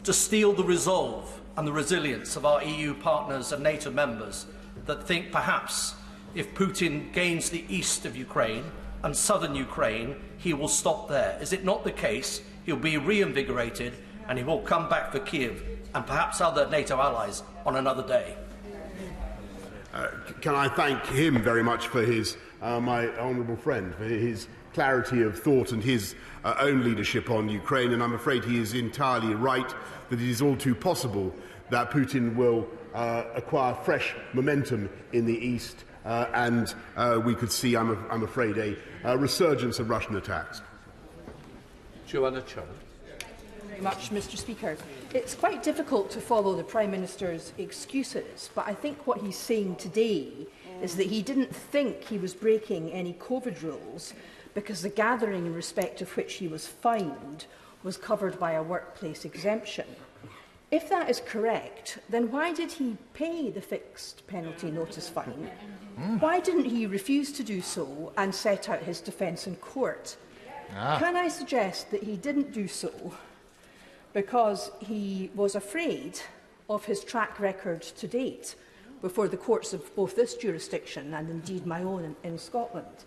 [SPEAKER 9] to steal the resolve and the resilience of our EU partners and NATO members that think perhaps if Putin gains the east of Ukraine and southern Ukraine, he will stop there. Is it not the case? He'll be reinvigorated and he will come back for Kiev and perhaps other NATO allies on another day.
[SPEAKER 1] Can I thank him very much for his, my honourable friend, for his clarity of thought and his own leadership on Ukraine, and I'm afraid he is entirely right that it is all too possible that Putin will acquire fresh momentum in the east, and we could see, I'm afraid, a resurgence of Russian attacks.
[SPEAKER 2] Joanna Chung.
[SPEAKER 10] Very much, Mr. Speaker. It's quite difficult to follow the Prime Minister's excuses, but I think what he's saying today is that he didn't think he was breaking any COVID rules because the gathering in respect of which he was fined was covered by a workplace exemption. If that is correct, then why did he pay the fixed penalty notice fine? Why didn't he refuse to do so and set out his defence in court? Can I suggest that he didn't do so because he was afraid of his track record to date before the courts of both this jurisdiction and indeed my own in Scotland?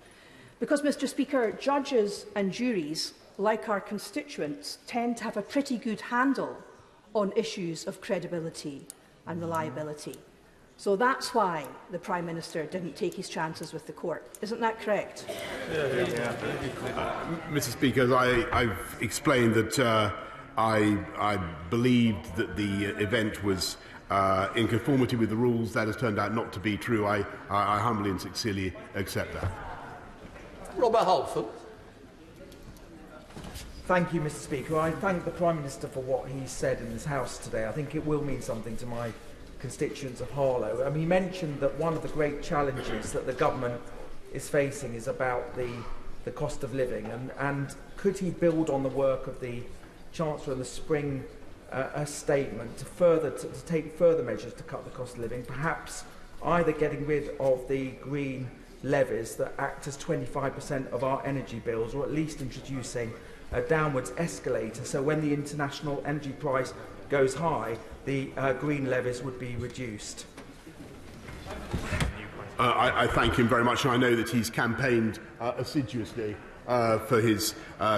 [SPEAKER 10] Because, Mr Speaker, judges and juries, like our constituents, tend to have a pretty good handle on issues of credibility and reliability. So that's why the Prime Minister didn't take his chances with the court. Isn't that correct?
[SPEAKER 1] Mr Speaker, as I've explained that I believed that the event was in conformity with the rules. That has turned out not to be true. I humbly and sincerely accept that.
[SPEAKER 2] Robert Halford.
[SPEAKER 12] Thank you, Mr Speaker. I thank the Prime Minister for what he said in this House today. I think it will mean something to my constituents of Harlow. I mean, he mentioned that one of the great challenges that the government is facing is about the cost of living, and could he build on the work of the Chancellor in the spring statement to take further measures to cut the cost of living, perhaps either getting rid of the green levies that act as 25% of our energy bills, or at least introducing a downwards escalator, so when the international energy price goes high, the green levies would be reduced.
[SPEAKER 1] I thank him very much, and I know that he's campaigned assiduously for his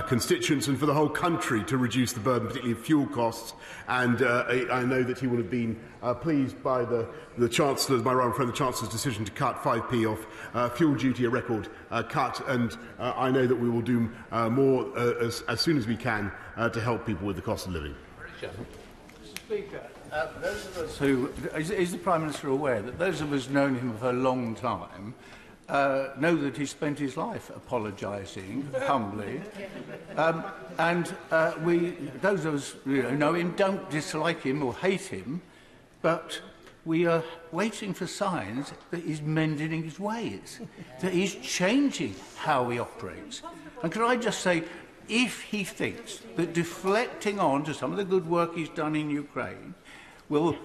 [SPEAKER 1] constituents and for the whole country to reduce the burden, particularly of fuel costs. And I know that he will have been pleased by the Chancellor's, my right friend, the Chancellor's decision to cut 5p off fuel duty, a record cut. And I know that we will do more as soon as we can to help people with the cost of living.
[SPEAKER 7] Mr Speaker, those of us who... Is the Prime Minister aware that those of us known him for a long time know that he spent his life apologising humbly, and those of us who know him don't dislike him or hate him, but we are waiting for signs that he's mending his ways, that he's changing how he operates. And can I just say, if he thinks that deflecting on to some of the good work he's done in Ukraine will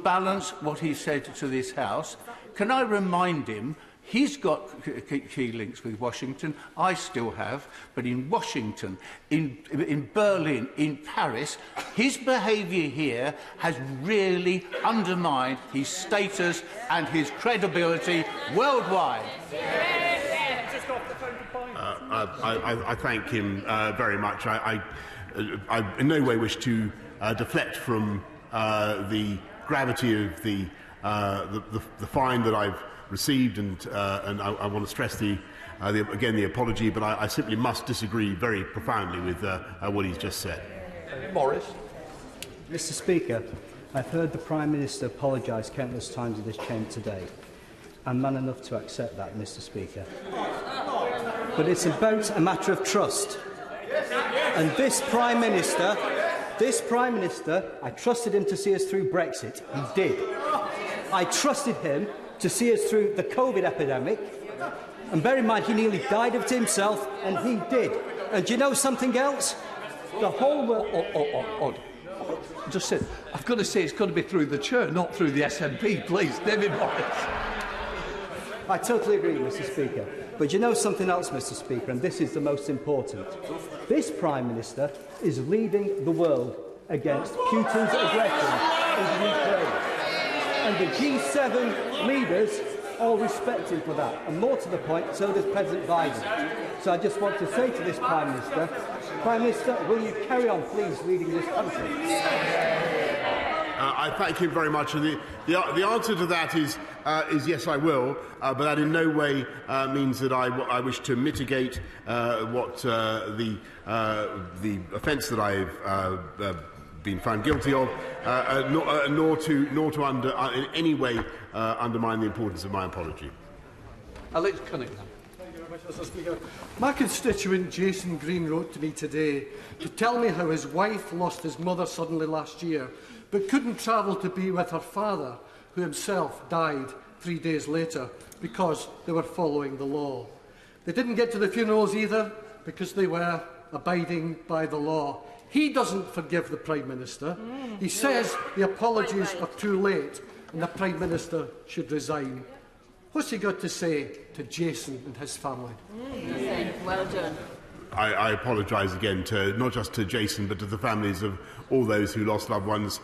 [SPEAKER 7] balance what he said to this House, can I remind him he's got key links with Washington. I still have. But in Washington, in Berlin, in Paris, his behaviour here has really undermined his status and his credibility worldwide.
[SPEAKER 1] I thank him very much. I in no way wish to deflect from the gravity of the fine that I've received, and I want to stress again the apology, but I simply must disagree very profoundly with what he's just said.
[SPEAKER 2] Boris.
[SPEAKER 13] Mr Speaker, I've heard the Prime Minister apologise countless times in this chamber today. I'm man enough to accept that, Mr Speaker. But it's about a matter of trust. And this Prime Minister, I trusted him to see us through Brexit. He did. I trusted him to see us through the COVID epidemic. And bear in mind, he nearly died of it himself, and he did. And do you know something else? The whole world...
[SPEAKER 2] Just said, I've got to say it's got to be through the chair, not through the SNP, please. David Morris.
[SPEAKER 13] I totally agree, Mr Speaker. But you know something else, Mr Speaker, and this is the most important. This Prime Minister is leading the world against Putin's aggression in Ukraine. And the G7 leaders all respect him for that. And more to the point, so does President Biden. So I just want to say to this Prime Minister, will you carry on, please, leading this country?
[SPEAKER 1] I thank him very much. And the answer to that is yes, I will. But that in no way means that I wish to mitigate what the offence that I've been found guilty of, nor to in any way undermine the importance of my apology.
[SPEAKER 2] Alex Cunningham.
[SPEAKER 14] Mr Speaker, my constituent Jason Green wrote to me today to tell me how his wife lost his mother suddenly last year, but couldn't travel to be with her father, who himself died 3 days later because they were following the law. They didn't get to the funerals either because they were abiding by the law. He doesn't forgive the Prime Minister. He says the apologies are too late and the Prime Minister should resign. What's he got to say to Jason and his family?
[SPEAKER 6] Well done.
[SPEAKER 1] I apologise again not just to Jason, but to the families of all those who lost loved ones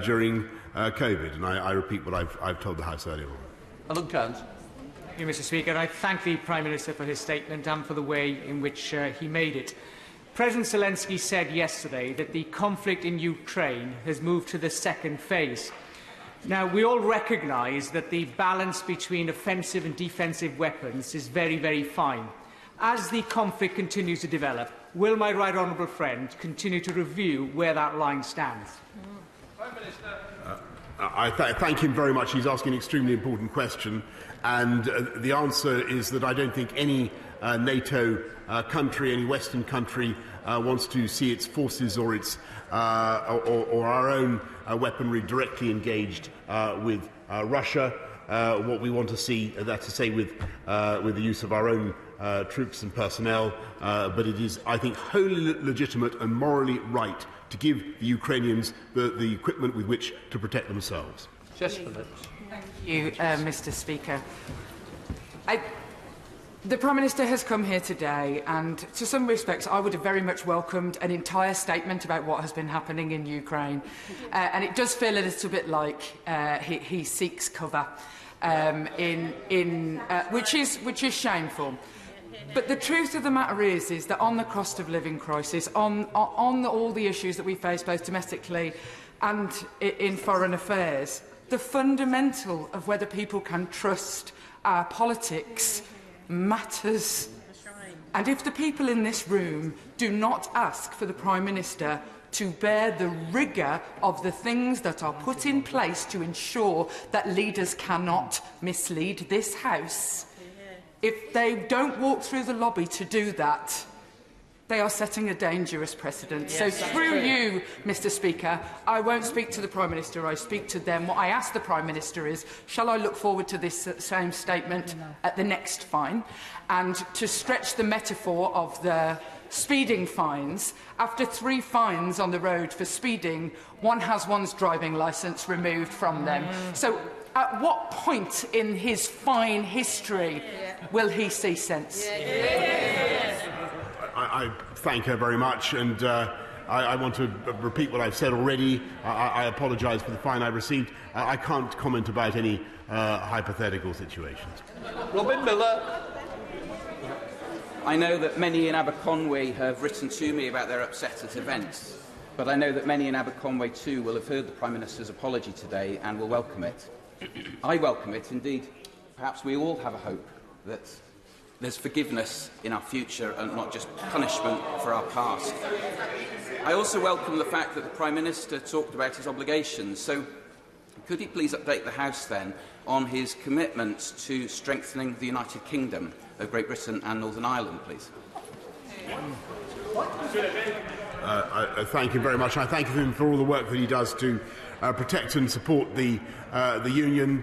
[SPEAKER 1] during COVID. And I repeat what I've told the House earlier on.
[SPEAKER 2] Alan Cairns.
[SPEAKER 11] you, Mr. Speaker. I thank the Prime Minister for his statement and for the way in which he made it. President Zelensky said yesterday that the conflict in Ukraine has moved to the second phase. Now, we all recognise that the balance between offensive and defensive weapons is very, very fine. As the conflict continues to develop, will my right honourable friend continue to review where that line stands?
[SPEAKER 1] Prime Minister. I thank him very much. He's asking an extremely important question, and the answer is that I don't think any NATO country, any Western country, wants to see its forces or its or our own weaponry directly engaged with Russia. What we want to see, that's to say, with the use of our own troops and personnel, but it is, I think, wholly legitimate and morally right to give the Ukrainians the equipment with which to protect themselves.
[SPEAKER 11] Just for this.
[SPEAKER 15] Thank you, Mr. Speaker. The Prime Minister has come here today, and to some respects I would have very much welcomed an entire statement about what has been happening in Ukraine. And it does feel a little bit like he seeks cover, which is shameful. But the truth of the matter is that on the cost of living crisis, on all the issues that we face both domestically and in foreign affairs, the fundamental of whether people can trust our politics matters. And if the people in this room do not ask for the Prime Minister to bear the rigour of the things that are put in place to ensure that leaders cannot mislead this House, if they don't walk through the lobby to do that, they are setting a dangerous precedent. Yes, so through you, Mr. Speaker, I won't speak to the Prime Minister, I speak to them. What I ask the Prime Minister is, shall I look forward to this same statement at the next fine? And to stretch the metaphor of the speeding fines, after 3 fines on the road for speeding, one has one's driving licence removed from them. So at what point in his fine history will he see sense?
[SPEAKER 1] I thank her very much, and I want to repeat what I've said already. I apologise for the fine I received. I can't comment about any hypothetical situations.
[SPEAKER 2] Robin Miller.
[SPEAKER 17] I know that many in Aberconwy have written to me about their upset at events, but I know that many in Aberconwy too will have heard the Prime Minister's apology today and will welcome it. I welcome it. Indeed, perhaps we all have a hope that there's forgiveness in our future and not just punishment for our past. I also welcome the fact that the Prime Minister talked about his obligations. So could he please update the House then on his commitment to strengthening the United Kingdom of Great Britain and Northern Ireland, please?
[SPEAKER 1] I thank him very much. I thank him for all the work that he does to protect and support the Union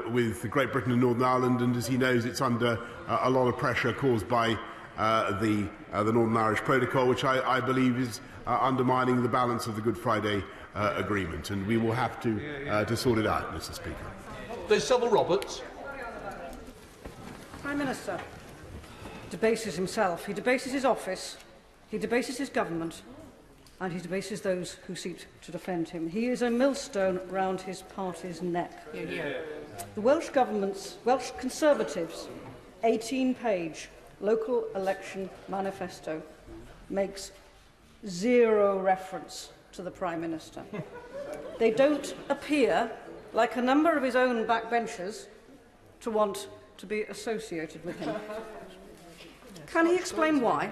[SPEAKER 1] with Great Britain and Northern Ireland, and as he knows, it's under a lot of pressure caused by the Northern Irish Protocol, which I believe is undermining the balance of the Good Friday Agreement, and we will have to sort it out, Mr. Speaker.
[SPEAKER 2] There's Civil Roberts.
[SPEAKER 18] Prime Minister debases himself, he debases his office, he debases his government, and he debases those who seek to defend him. He is a millstone round his party's neck. The Welsh Government's, Welsh Conservatives' 18-page local election manifesto makes zero reference to the Prime Minister. They don't appear, like a number of his own backbenchers, to want to be associated with him. Can he explain why?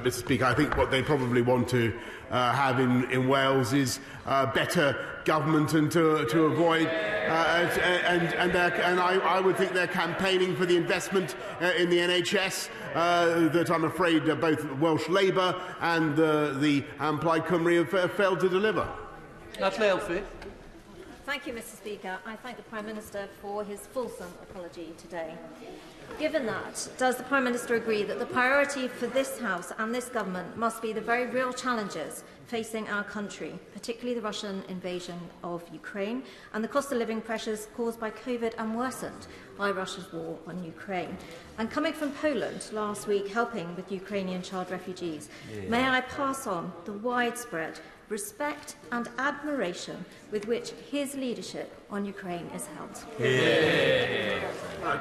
[SPEAKER 1] Mr. Speaker, I think what they probably want to have in Wales is better government and to avoid and I would think they're campaigning for the investment in the NHS that I'm afraid both Welsh Labour and the Plaid Cymru have failed to deliver.
[SPEAKER 2] Natalie Elfie.
[SPEAKER 19] Thank you, Mr. Speaker. I thank the Prime Minister for his fulsome apology today. Given that, does the Prime Minister agree that the priority for this House and this government must be the very real challenges facing our country, particularly the Russian invasion of Ukraine and the cost of living pressures caused by COVID and worsened by Russia's war on Ukraine? And coming from Poland last week, helping with Ukrainian child refugees, may I pass on the widespread respect and admiration with which his leadership on Ukraine is held.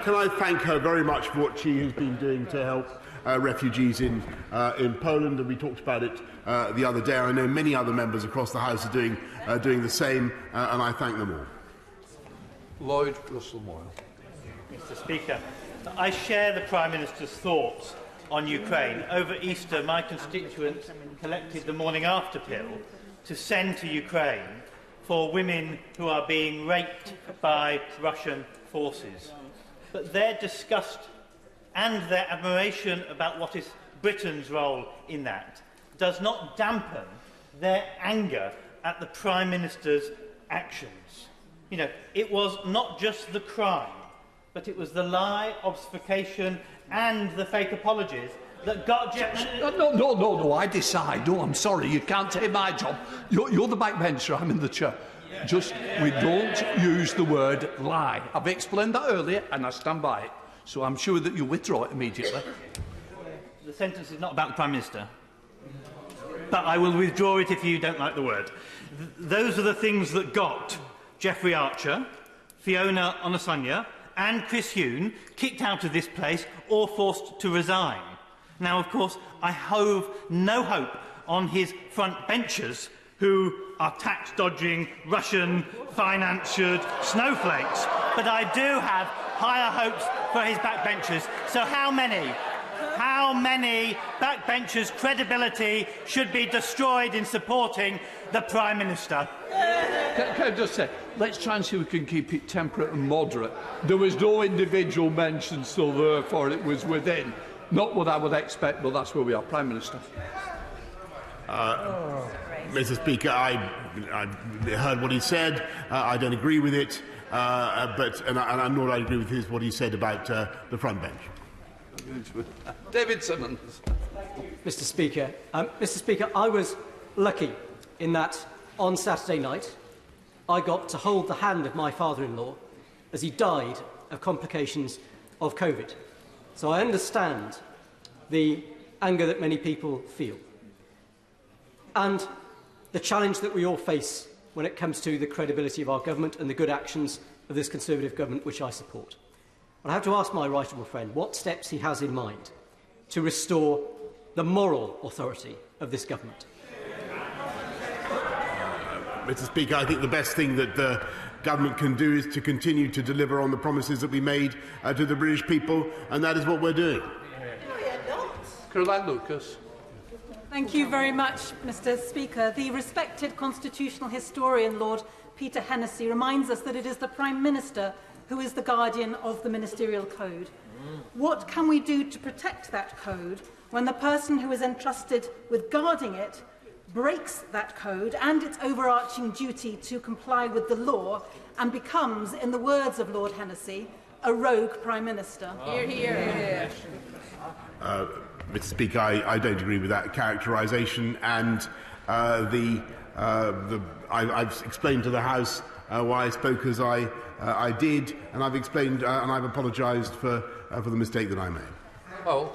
[SPEAKER 1] Can I thank her very much for what she has been doing to help refugees in Poland, and we talked about it the other day. I know many other members across the House are doing the same, and I thank them all.
[SPEAKER 2] Lloyd Russell-Moyle.
[SPEAKER 3] Mr. Speaker, I share the Prime Minister's thoughts on Ukraine. Over Easter, my constituents collected the morning after pill to send to Ukraine for women who are being raped by Russian forces. But their disgust and their admiration about what is Britain's role in that does not dampen their anger at the Prime Minister's actions. You know, it was not just the crime, but it was the lie, obfuscation and the fake apologies that got...
[SPEAKER 2] No, I decide. No, I'm sorry, you can't take my job. You're the backbencher, I'm in the chair. Just, we don't use the word lie. I've explained that earlier, and I stand by it. So I'm sure that you withdraw it immediately.
[SPEAKER 3] The sentence is not about the Prime Minister. But I will withdraw it if you don't like the word. Those are the things that got Jeffrey Archer, Fiona Onasanya and Chris Huhne kicked out of this place or forced to resign. Now, of course, I have no hope on his front benchers who are tax-dodging, Russian-financed snowflakes, but I do have higher hopes for his backbenchers. So how many backbenchers' credibility should be destroyed in supporting the Prime Minister?
[SPEAKER 2] Can I just say, let's try and see if we can keep it temperate and moderate. There was no individual mention, so therefore it was within. Not what I would expect, but that's where we are. Prime Minister.
[SPEAKER 1] Mr. Speaker, I heard what he said. I don't agree with it, and nor do I agree with what he said about the front bench.
[SPEAKER 2] David Simmons.
[SPEAKER 20] Mr. Speaker, I was lucky in that on Saturday night I got to hold the hand of my father-in-law as he died of complications of COVID. So I understand the anger that many people feel and the challenge that we all face when it comes to the credibility of our government and the good actions of this Conservative government, which I support. But I have to ask my right honourable friend what steps he has in mind to restore the moral authority of this government.
[SPEAKER 1] Mr. Speaker, I think the best thing that the government can do is to continue to deliver on the promises that we made to the British people, and that is what we're doing.
[SPEAKER 2] Caroline Lucas.
[SPEAKER 21] Thank you very much, Mr. Speaker. The respected constitutional historian, Lord Peter Hennessy, reminds us that it is the Prime Minister who is the guardian of the ministerial code. What can we do to protect that code when the person who is entrusted with guarding it breaks that code and its overarching duty to comply with the law and becomes, in the words of Lord Hennessy, a rogue Prime Minister?
[SPEAKER 6] Hear, hear.
[SPEAKER 1] Mr. Speaker, I don't agree with that characterisation, and I've explained to the House why I spoke as I did, and I've explained and I've apologised for the mistake that I made.
[SPEAKER 2] Oh.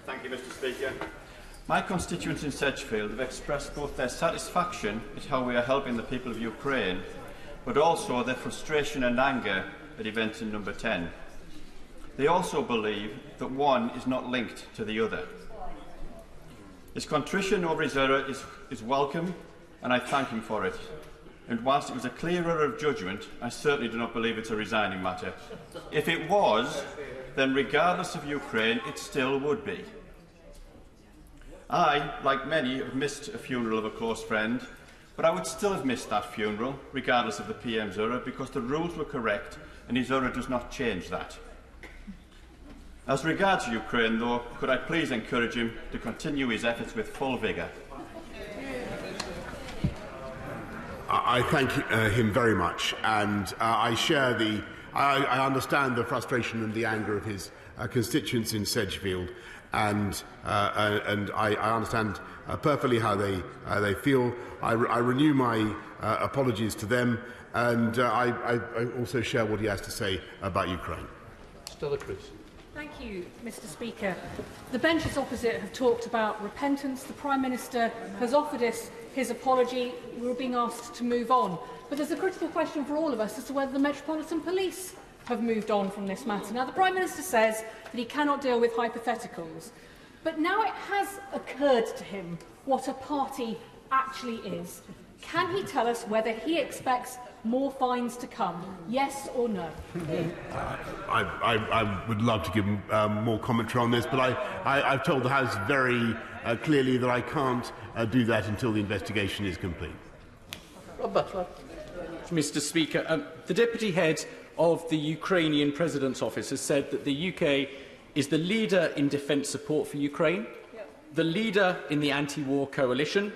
[SPEAKER 22] Thank you, Mr. Speaker. My constituents in Sedgefield have expressed both their satisfaction at how we are helping the people of Ukraine, but also their frustration and anger at events in Number 10. They also believe that one is not linked to the other. His contrition over his error is welcome, and I thank him for it. And whilst it was a clear error of judgment, I certainly do not believe it's a resigning matter. If it was, then regardless of Ukraine, it still would be. I, like many, have missed a funeral of a close friend, but I would still have missed that funeral, regardless of the PM's error, because the rules were correct, and his error does not change that. As regards Ukraine, though, could I please encourage him to continue his efforts with full vigour?
[SPEAKER 1] I thank him very much, and I share I understand the frustration and the anger of his constituents in Sedgefield, and I understand perfectly how they feel. I renew my apologies to them, and I also share what he has to say about Ukraine.
[SPEAKER 2] Stella Chris.
[SPEAKER 21] Thank you, Mr. Speaker. The benches opposite have talked about repentance. The Prime Minister has offered us his apology, we were being asked to move on. But there's a critical question for all of us as to whether the Metropolitan Police have moved on from this matter. Now, the Prime Minister says that he cannot deal with hypotheticals, but now it has occurred to him what a party actually is. Can he tell us whether he expects more fines to come, yes or no?
[SPEAKER 1] I would love to give more commentary on this, but I've told the House very clearly that I can't do that until the investigation is complete.
[SPEAKER 4] Rob Butler. Mr. Speaker, the Deputy Head of the Ukrainian President's Office has said that the UK is the leader in defence support for Ukraine, the leader in the anti-war coalition,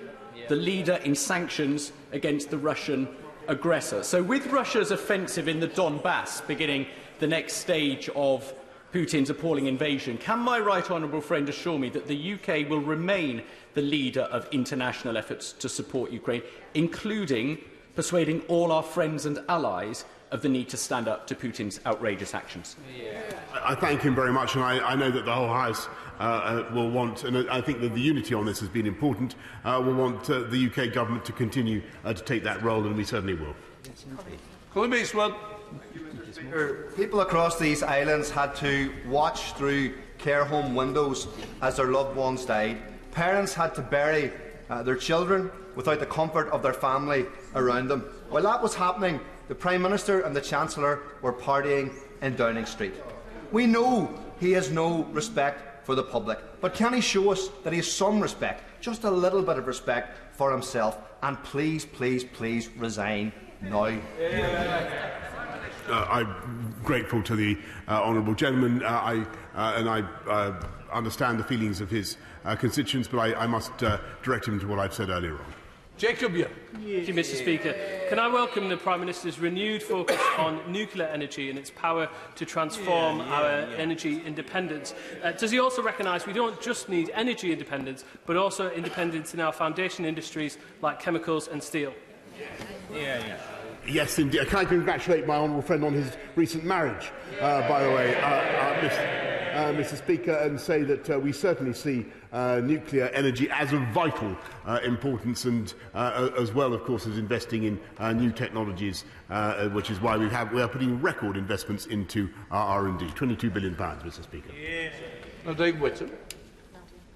[SPEAKER 4] the leader in sanctions against the Russian aggressor. So with Russia's offensive in the Donbass beginning the next stage of Putin's appalling invasion, can my right honourable friend assure me that the UK will remain the leader of international efforts to support Ukraine, including persuading all our friends and allies of the need to stand up to Putin's outrageous actions?
[SPEAKER 1] I thank him very much, and I know that the whole House will want, and I think that the unity on this has been important, will want the UK government to continue to take that role, and we certainly will.
[SPEAKER 5] People across these islands had to watch through care home windows as their loved ones died. Parents had to bury their children without the comfort of their family around them. While that was happening, the Prime Minister and the Chancellor were partying in Downing Street. We know he has no respect for the public, but can he show us that he has some respect, just a little bit of respect for himself, and please, please, please resign now?
[SPEAKER 1] I'm grateful to the honourable gentleman, and I understand the feelings of his constituents, but I must direct him to what I've said earlier on.
[SPEAKER 23] Jacob, Thank you, Mr. Speaker. Can I welcome the Prime Minister's renewed focus on nuclear energy and its power to transform our energy independence? Does he also recognise we don't just need energy independence, but also independence in our foundation industries like chemicals and steel?
[SPEAKER 1] Yes, indeed. Can I congratulate my honourable friend on his recent marriage, by the way, Mr. Speaker, and say that we certainly see nuclear energy as of vital importance, and as well, of course, as investing in new technologies, which is why we are putting record investments into our R&D. £22 billion, Mr. Speaker.
[SPEAKER 2] Nadine Whittam.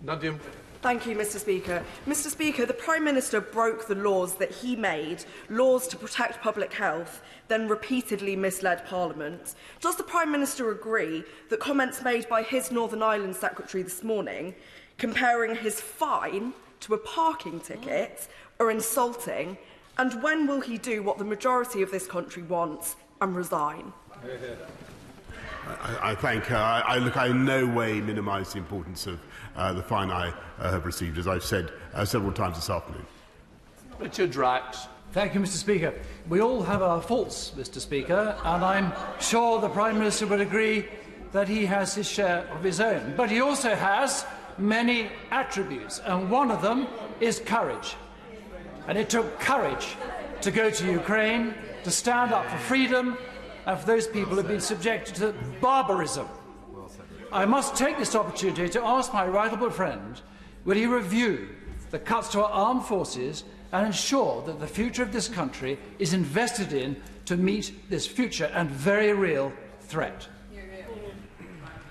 [SPEAKER 2] Nadine.
[SPEAKER 24] Thank you, Mr. Speaker. Mr. Speaker, the Prime Minister broke the laws that he made, laws to protect public health, then repeatedly misled Parliament. Does the Prime Minister agree that comments made by his Northern Ireland Secretary this morning, comparing his fine to a parking ticket, are insulting? And when will he do what the majority of this country wants and resign?
[SPEAKER 1] I thank her. I in no way minimise the importance of the fine I have received, as I've said several times this afternoon.
[SPEAKER 2] Richard Drax.
[SPEAKER 25] Thank you, Mr. Speaker. We all have our faults, Mr. Speaker, and I'm sure the Prime Minister would agree that he has his share of his own. But he also has many attributes, and one of them is courage. And it took courage to go to Ukraine, to stand up for freedom, and for those people who have been subjected to barbarism. I must take this opportunity to ask my right honourable friend, will he review the cuts to our armed forces and ensure that the future of this country is invested in to meet this future and very real threat?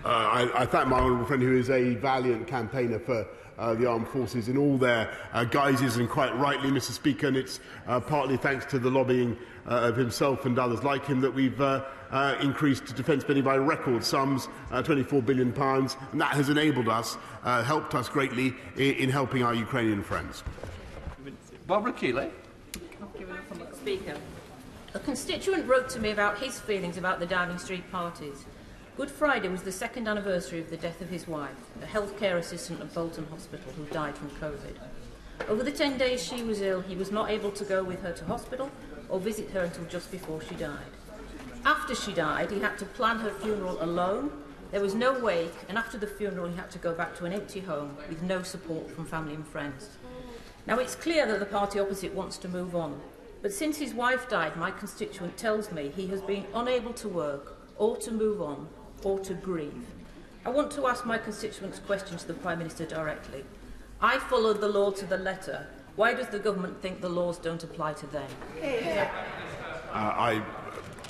[SPEAKER 1] I thank my honourable friend, who is a valiant campaigner for the armed forces in all their guises, and quite rightly, Mr. Speaker, and it's partly thanks to the lobbying of himself and others like him that we've increased defence spending by record sums, £24 billion, and that has enabled us, helped us greatly in helping our Ukrainian friends.
[SPEAKER 2] Barbara Keeley.
[SPEAKER 26] Speaker, a constituent wrote to me about his feelings about the Downing Street parties. Good Friday was the second anniversary of the death of his wife, a healthcare assistant at Bolton Hospital who died from COVID. Over the 10 days she was ill, he was not able to go with her to hospital or visit her until just before she died. After she died, he had to plan her funeral alone. There was no wake, and after the funeral he had to go back to an empty home with no support from family and friends. Now, it's clear that the party opposite wants to move on, but since his wife died, my constituent tells me he has been unable to work or to move on or to grieve. I want to ask my constituents questions to the Prime Minister directly. I followed the law to the letter, Why does the government think the laws don't apply to them?
[SPEAKER 1] I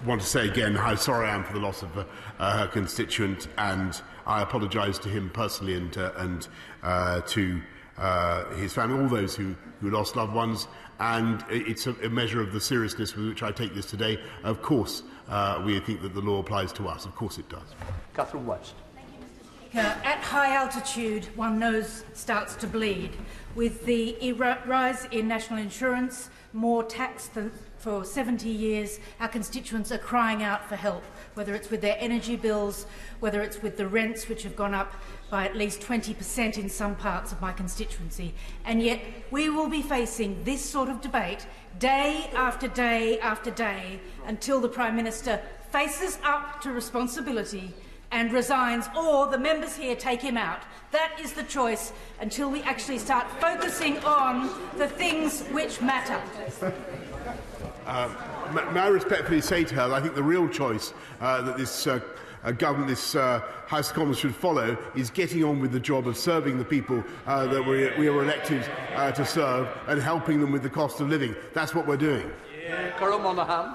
[SPEAKER 1] want to say again how sorry I am for the loss of her constituent, and I apologise to him personally and to his family, all those who lost loved ones. And it's a measure of the seriousness with which I take this today. Of course, we think that the law applies to us. Of course it does.
[SPEAKER 2] Catherine West.
[SPEAKER 7] At high altitude, one nose starts to bleed. With the rise in national insurance, more tax than for 70 years, our constituents are crying out for help, whether it's with their energy bills, whether it's with the rents, which have gone up by at least 20% in some parts of my constituency. And yet we will be facing this sort of debate day after day after day until the Prime Minister faces up to responsibility and resigns, or the members here take him out. That is the choice until we actually start focusing on the things which matter.
[SPEAKER 1] May I respectfully say to her that I think the real choice that this government, this House of Commons should follow is getting on with the job of serving the people that we were elected to serve and helping them with the cost of living. That's what we're doing.
[SPEAKER 2] Carol Monaghan.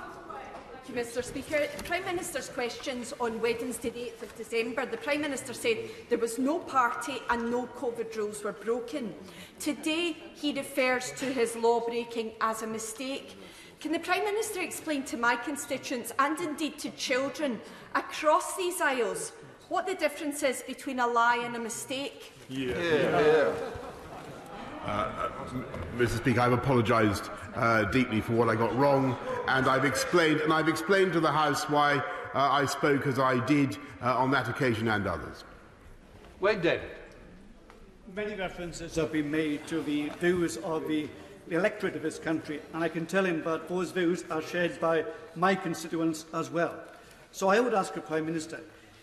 [SPEAKER 8] Thank you, Mr. Speaker. The Prime Minister's questions on Wednesday, the 8th of December, the Prime Minister said there was no party and no COVID rules were broken. Today, he refers to his law-breaking as a mistake. Can the Prime Minister explain to my constituents, and indeed to children across these aisles, what the difference is between a lie and a mistake?
[SPEAKER 1] Mr. Speaker, I've apologised deeply for what I got wrong, and I've explained to the House why I spoke as I did on that occasion and others.
[SPEAKER 2] Wayne David.
[SPEAKER 9] Many references have been made to the views of the electorate of this country, and I can tell him that those views are shared by my constituents as well. So I would ask the Prime Minister,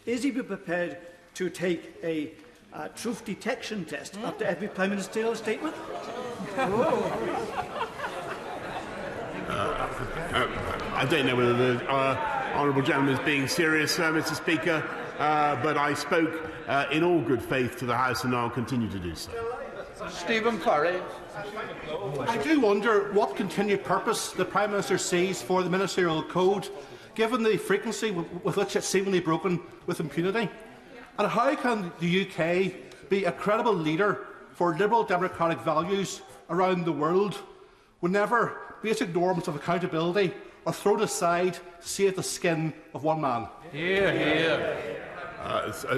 [SPEAKER 9] is he prepared to take a truth detection test after every Prime Ministerial statement?
[SPEAKER 1] I don't know whether the honourable gentleman is being serious, Mr. Speaker, but I spoke in all good faith to the House, and I'll continue to do so.
[SPEAKER 2] Stephen Parry.
[SPEAKER 10] I do wonder what continued purpose the Prime Minister sees for the Ministerial Code, given the frequency with which it's seemingly broken with impunity. And how can the UK be a credible leader for liberal democratic values around the world whenever basic norms of accountability are thrown aside to save the skin of one man?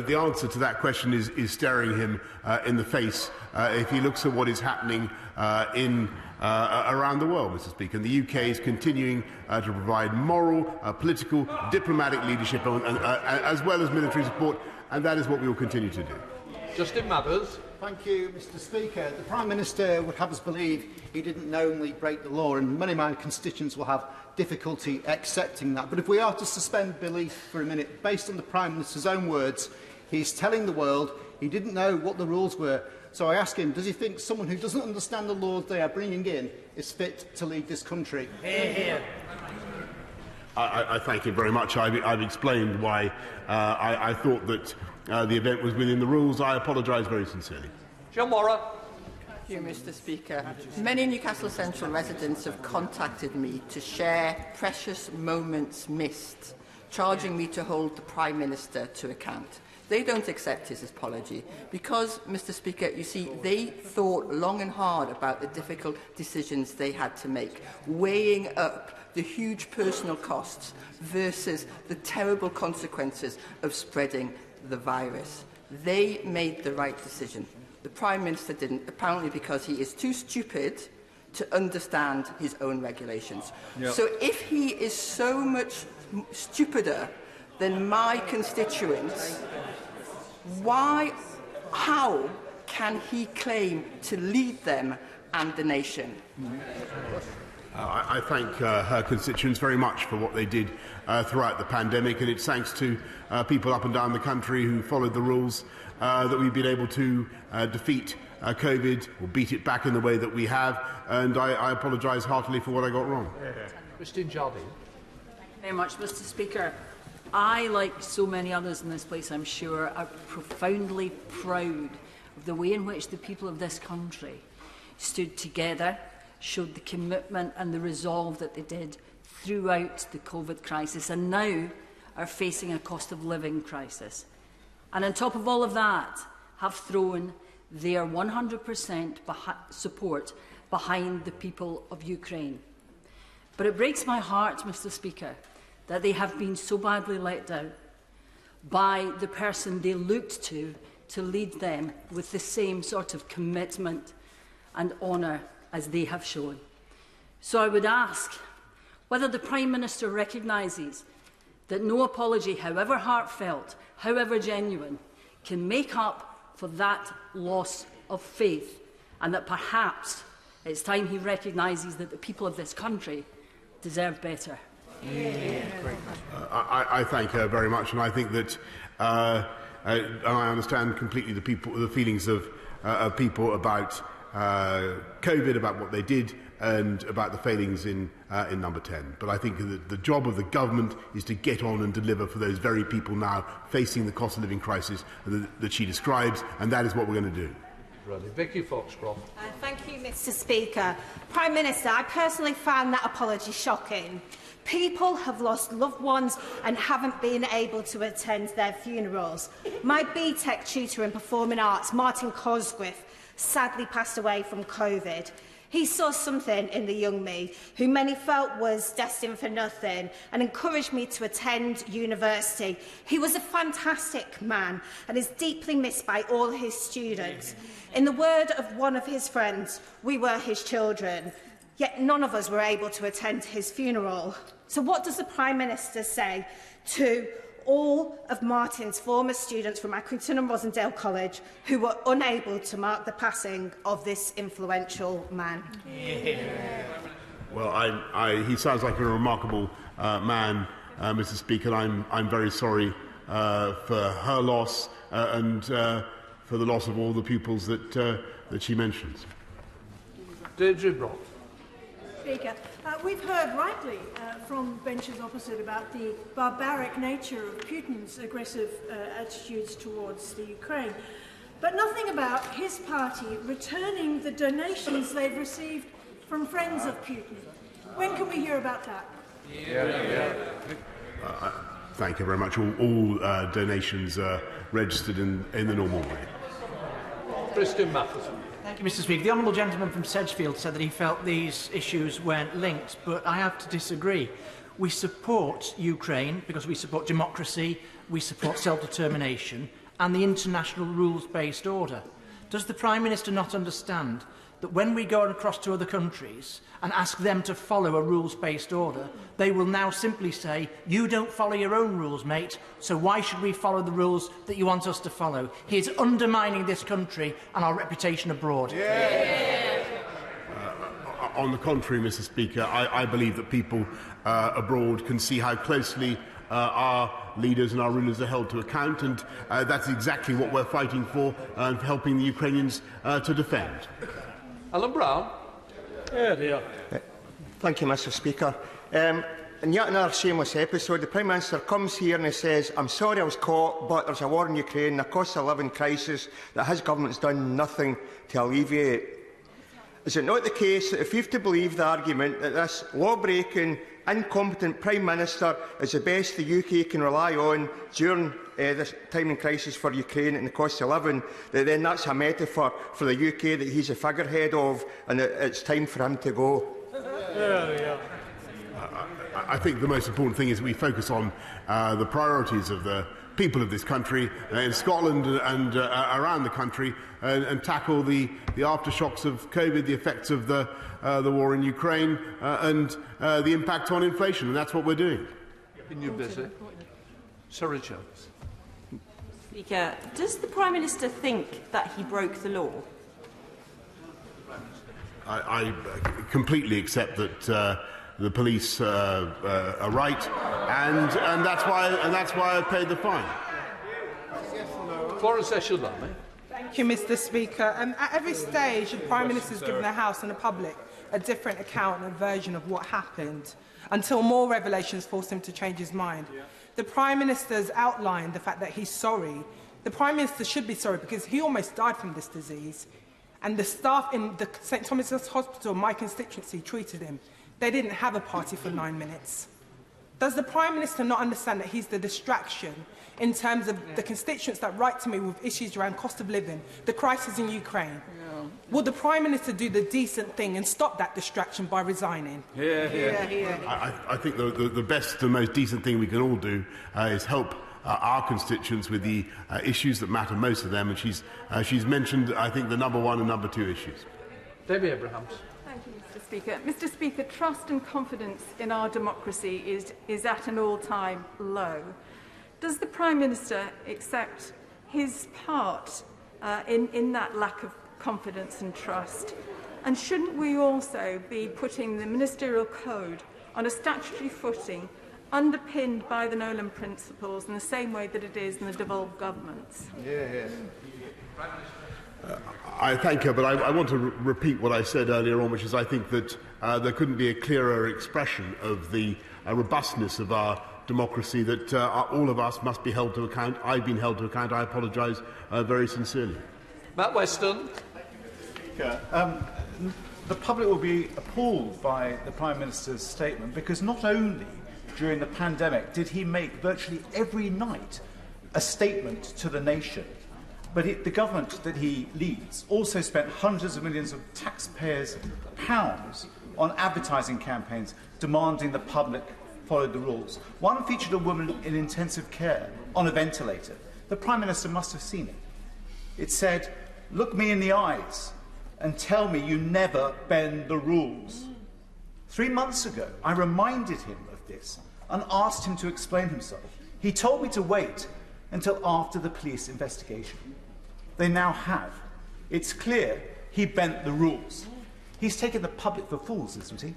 [SPEAKER 1] The answer to that question is staring him in the face if he looks at what is happening around the world, Mr. Speaker. And the UK is continuing to provide moral, political, diplomatic leadership as well as military support, and that is what we will continue to do.
[SPEAKER 2] Justin Mathers.
[SPEAKER 12] Thank you, Mr. Speaker. The Prime Minister would have us believe he didn't knowingly break the law, and many of my constituents will have difficulty accepting that. But if we are to suspend belief for a minute, based on the Prime Minister's own words, he's telling the world he didn't know what the rules were. So I ask him, does he think someone who doesn't understand the laws they are bringing in is fit to lead this country?
[SPEAKER 1] I thank him very much. I've explained why I thought that the event was within the rules. I apologise very sincerely.
[SPEAKER 2] John Morrow.
[SPEAKER 16] Thank you, Mr. Speaker. Many Newcastle Central residents have contacted me to share precious moments missed, charging me to hold the Prime Minister to account. They don't accept his apology because, Mr. Speaker, you see, they thought long and hard about the difficult decisions they had to make, weighing up the huge personal costs versus the terrible consequences of spreading the virus. They made the right decision. The Prime Minister didn't, apparently because he is too stupid to understand his own regulations. Yep. So if he is so much stupider than my constituents, how can he claim to lead them and the nation?
[SPEAKER 1] I thank her constituents very much for what they did throughout the pandemic, and it's thanks to people up and down the country who followed the rules that we've been able to defeat COVID, or beat it back in the way that we have, and I apologise heartily for what I got wrong.
[SPEAKER 2] Christine Jardine.
[SPEAKER 27] Thank you very much, Mr. Speaker. I, like so many others in this place, I'm sure, are profoundly proud of the way in which the people of this country stood together, showed the commitment and the resolve that they did throughout the COVID crisis, and now are facing a cost of living crisis. And on top of all of that, have thrown their 100% support behind the people of Ukraine. But it breaks my heart, Mr. Speaker, that they have been so badly let down by the person they looked to lead them with the same sort of commitment and honour as they have shown. So I would ask whether the Prime Minister recognises that no apology, however heartfelt, however genuine, can make up for that loss of faith, and that perhaps it's time he recognises that the people of this country deserve better.
[SPEAKER 1] I thank her very much, and I think that I understand completely the feelings of people about COVID, about what they did, and about the failings in Number 10. But I think that the job of the government is to get on and deliver for those very people now facing the cost of living crisis that she describes, and that is what we're going to do.
[SPEAKER 2] Vicky Foxcroft.
[SPEAKER 11] Thank you, Mr. Speaker. Prime Minister, I personally found that apology shocking. People have lost loved ones and haven't been able to attend their funerals. My BTEC tutor in performing arts, Martin Cosgrave, sadly passed away from COVID. He saw something in the young me, who many felt was destined for nothing, and encouraged me to attend university. He was a fantastic man and is deeply missed by all his students. In the word of one of his friends, we were his children, yet none of us were able to attend his funeral. So what does the Prime Minister say to all of Martin's former students from Accrington and Rosendale College who were unable to mark the passing of this influential man?
[SPEAKER 1] Well, he sounds like a remarkable man, Mr. Speaker. I'm very sorry for her loss and for the loss of all the pupils that she mentions.
[SPEAKER 2] Deirdre Brock.
[SPEAKER 13] Speaker, we've heard rightly from benches opposite about the barbaric nature of Putin's aggressive attitudes towards the Ukraine, but nothing about his party returning the donations they've received from friends of Putin. When can we hear about that?
[SPEAKER 1] Thank you very much. All donations are registered in the normal way.
[SPEAKER 2] Christian Matheson.
[SPEAKER 14] Thank you, Mr. Speaker. The honourable gentleman from Sedgefield said that he felt these issues weren't linked, but I have to disagree. We support Ukraine because we support democracy, we support self-determination and the international rules-based order. Does the Prime Minister not understand that when we go across to other countries and ask them to follow a rules-based order, they will now simply say, you don't follow your own rules, mate, so why should we follow the rules that you want us to follow? He is undermining this country and our reputation abroad.
[SPEAKER 1] On the contrary, Mr. Speaker, I believe that people abroad can see how closely our leaders and our rulers are held to account, and that's exactly what we're fighting for and helping the Ukrainians to defend.
[SPEAKER 2] Alan Brown.
[SPEAKER 15] Thank you, Mr. Speaker. In yet another shameless episode, the Prime Minister comes here and he says, I'm sorry I was caught, but there's a war in Ukraine, a cost of living crisis that his government has done nothing to alleviate. Is it not the case that if we have to believe the argument that this law-breaking, incompetent Prime Minister is the best the UK can rely on during this time in crisis for Ukraine and the cost of living, that then that's a metaphor for the UK that he's a figurehead of and that it's time for him to go?
[SPEAKER 1] I think the most important thing is that we focus on the priorities of the people of this country, in Scotland and around the country, and tackle the aftershocks of COVID, the effects of the war in Ukraine, and the impact on inflation, and that's what we're doing.
[SPEAKER 2] You're busy. Sarah Jones.
[SPEAKER 17] Speaker, does the Prime Minister think that he broke the law?
[SPEAKER 1] I completely accept that the police are right, and that's why I paid the fine.
[SPEAKER 2] Florence Eshelami.
[SPEAKER 18] Thank you, Mr. Speaker. At every stage, the Prime Minister has given the House and the public a different account and a version of what happened, until more revelations forced him to change his mind. The Prime Minister has outlined the fact that he's sorry. The Prime Minister should be sorry because he almost died from this disease. And the staff in the St Thomas's Hospital, my constituency, treated him. They didn't have a party for 9 minutes. Does the Prime Minister not understand that he's the distraction in terms of the constituents that write to me with issues around cost of living, the crisis in Ukraine? Yeah. Will the Prime Minister do the decent thing and stop that distraction by resigning?
[SPEAKER 1] I think the best and most decent thing we can all do is help our constituents with the issues that matter most to them, and she's mentioned, I think, the number 1 and number 2 issues.
[SPEAKER 2] Debbie Abrahams.
[SPEAKER 3] Thank you, Mr. Speaker. Mr. Speaker, trust and confidence in our democracy is at an all-time low. Does the Prime Minister accept his part in that lack of confidence and trust? And shouldn't we also be putting the ministerial code on a statutory footing, underpinned by the Nolan principles in the same way that it is in the devolved governments?
[SPEAKER 1] I thank her, but I want to repeat what I said earlier on, which is I think that there couldn't be a clearer expression of the robustness of our democracy, that all of us must be held to account. I've been held to account. I apologise very sincerely.
[SPEAKER 2] Matt Weston.
[SPEAKER 4] The public will be appalled by the Prime Minister's statement, because not only during the pandemic did he make virtually every night a statement to the nation, but the government that he leads also spent hundreds of millions of taxpayers' pounds on advertising campaigns demanding the public follow the rules. One featured a woman in intensive care on a ventilator. The Prime Minister must have seen it. It said, "Look me in the eyes and tell me you never bend the rules." 3 months ago, I reminded him of this and asked him to explain himself. He told me to wait until after the police investigation. They now have. It's clear he bent the rules. He's taken the public for fools, isn't he?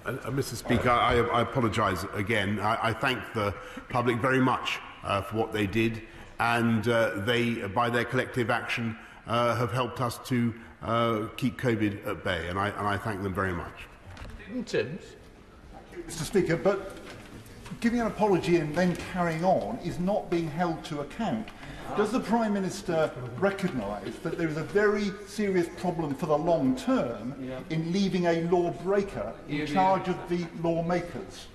[SPEAKER 1] Mr. Speaker, I apologise again. I thank the public very much for what they did, and they, by their collective action, have helped us to keep COVID at bay, and I thank them very much.
[SPEAKER 2] Timms.
[SPEAKER 6] Mr. Speaker, but giving an apology and then carrying on is not being held to account. Does the Prime Minister recognise that there is a very serious problem for the long term in leaving a lawbreaker in charge of the lawmakers?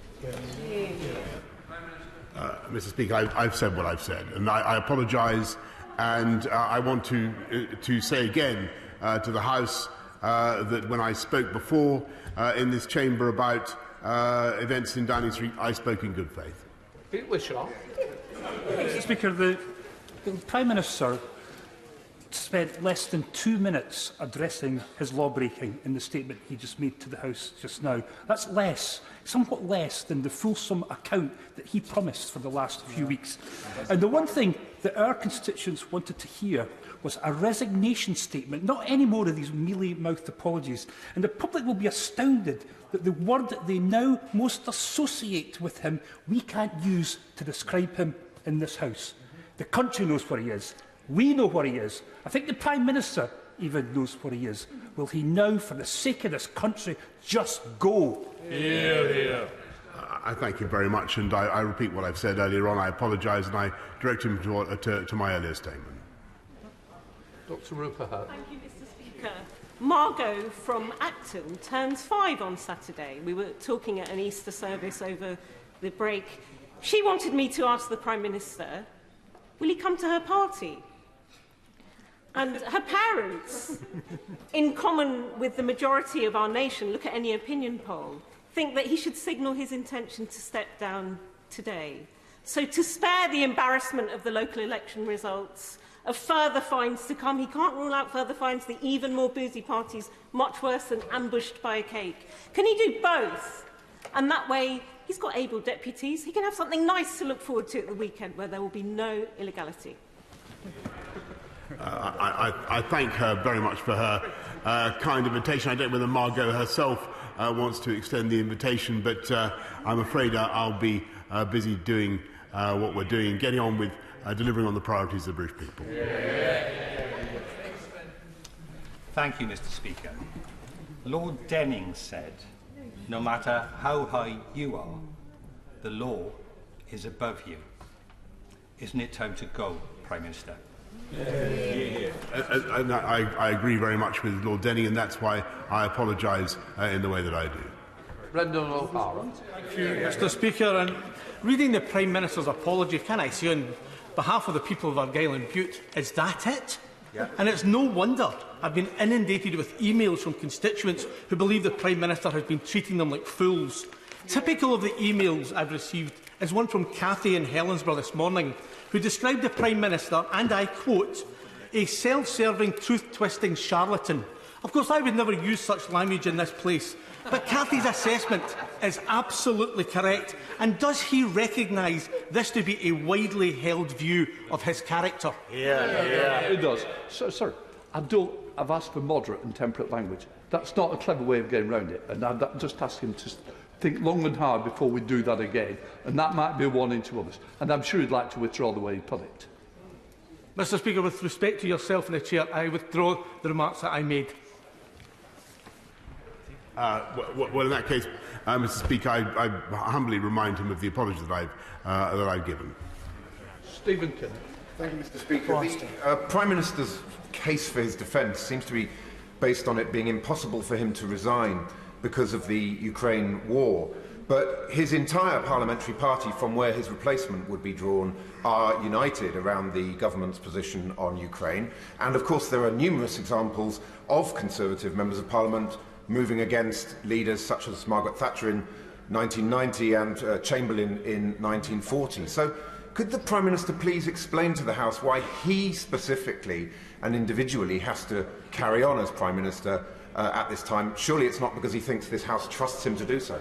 [SPEAKER 1] Mr. Speaker, I've said what I've said, and I apologise, and I want to say again to the House that when I spoke before in this chamber about events in Downing Street, I spoke in good faith.
[SPEAKER 2] Pete Wishaw.
[SPEAKER 19] Mr. Speaker, the Prime Minister spent less than 2 minutes addressing his law-breaking in the statement he just made to the House just now. That's less, somewhat less than the fulsome account that he promised for the last few weeks. And the one thing that our constituents wanted to hear was a resignation statement, not any more of these mealy-mouthed apologies. And the public will be astounded that the word that they now most associate with him, we can't use to describe him in this House. The country knows where he is. We know where he is. I think the Prime Minister even knows where he is. Will he now, for the sake of this country, just go?
[SPEAKER 1] I thank you very much, and I repeat what I've said earlier on. I apologise, and I direct him to my earlier statement.
[SPEAKER 2] Dr. Rupert.
[SPEAKER 20] Thank you, Mr. Speaker. Margot from Acton turns 5 on Saturday. We were talking at an Easter service over the break. She wanted me to ask the Prime Minister, will he come to her party? And her parents, in common with the majority of our nation, look at any opinion poll, think that he should signal his intention to step down today. So to spare the embarrassment of the local election results, of further fines to come, he can't rule out further fines, the even more boozy parties, much worse than ambushed by a cake. Can he do both? And that way, he's got able deputies. He can have something nice to look forward to at the weekend where there will be no illegality.
[SPEAKER 1] I thank her very much for her kind invitation. I don't know whether Margot herself wants to extend the invitation, but I'm afraid I'll be busy doing what we're doing, getting on with delivering on the priorities of the British people.
[SPEAKER 21] Thank you, Mr. Speaker. Lord Denning said, no matter how high you are, the law is above you. Isn't it time to go, Prime Minister?
[SPEAKER 1] And I agree very much with Lord Denning, and that's why I apologise in the way that I do.
[SPEAKER 2] Brendan O'Hara.
[SPEAKER 5] Thank you, Mr. Speaker. And reading the Prime Minister's apology, can I say on behalf of the people of Argyll and Bute, is that it? Yeah. And it's no wonder I've been inundated with emails from constituents who believe the Prime Minister has been treating them like fools. Typical of the emails I've received is one from Cathy in Helensburgh this morning, who described the Prime Minister, and I quote, a self-serving, truth-twisting charlatan. Of course, I would never use such language in this place, but Cathy's assessment is absolutely correct. And does he recognise this to be a widely held view of his character?
[SPEAKER 2] Yeah. It does. Sorry, I've asked for moderate and temperate language. That's not a clever way of getting around it, and I'd just ask him to think long and hard before we do that again, and that might be a warning to others. And I'm sure he'd like to withdraw the way he put it.
[SPEAKER 5] Mr. Speaker, with respect to yourself and the Chair, I withdraw the remarks that I made.
[SPEAKER 1] Well, in that case, Mr. Speaker, I humbly remind him of the apology that I've given.
[SPEAKER 2] Stephen Kinnock.
[SPEAKER 7] Thank you, Mr. Speaker. The Prime Minister's case for his defence seems to be based on it being impossible for him to resign because of the Ukraine war. But his entire parliamentary party, from where his replacement would be drawn, are united around the government's position on Ukraine. And of course, there are numerous examples of Conservative members of Parliament moving against leaders such as Margaret Thatcher in 1990 and Chamberlain in 1940. So could the Prime Minister please explain to the House why he specifically and individually has to carry on as Prime Minister at this time? Surely it's not because he thinks this House trusts him to do so.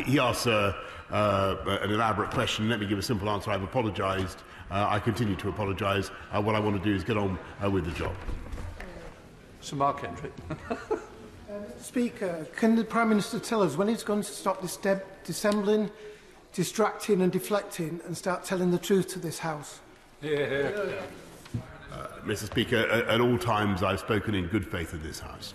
[SPEAKER 1] He asked an elaborate question. Let me give a simple answer. I've apologised. I continue to apologise. What I want to do is get on with the job.
[SPEAKER 2] Sir Mark Hendrick.
[SPEAKER 22] Speaker, can the Prime Minister tell us when he's going to stop dissembling, distracting and deflecting and start telling the truth to this House?
[SPEAKER 1] Mr. Speaker, at all times I've spoken in good faith of this House.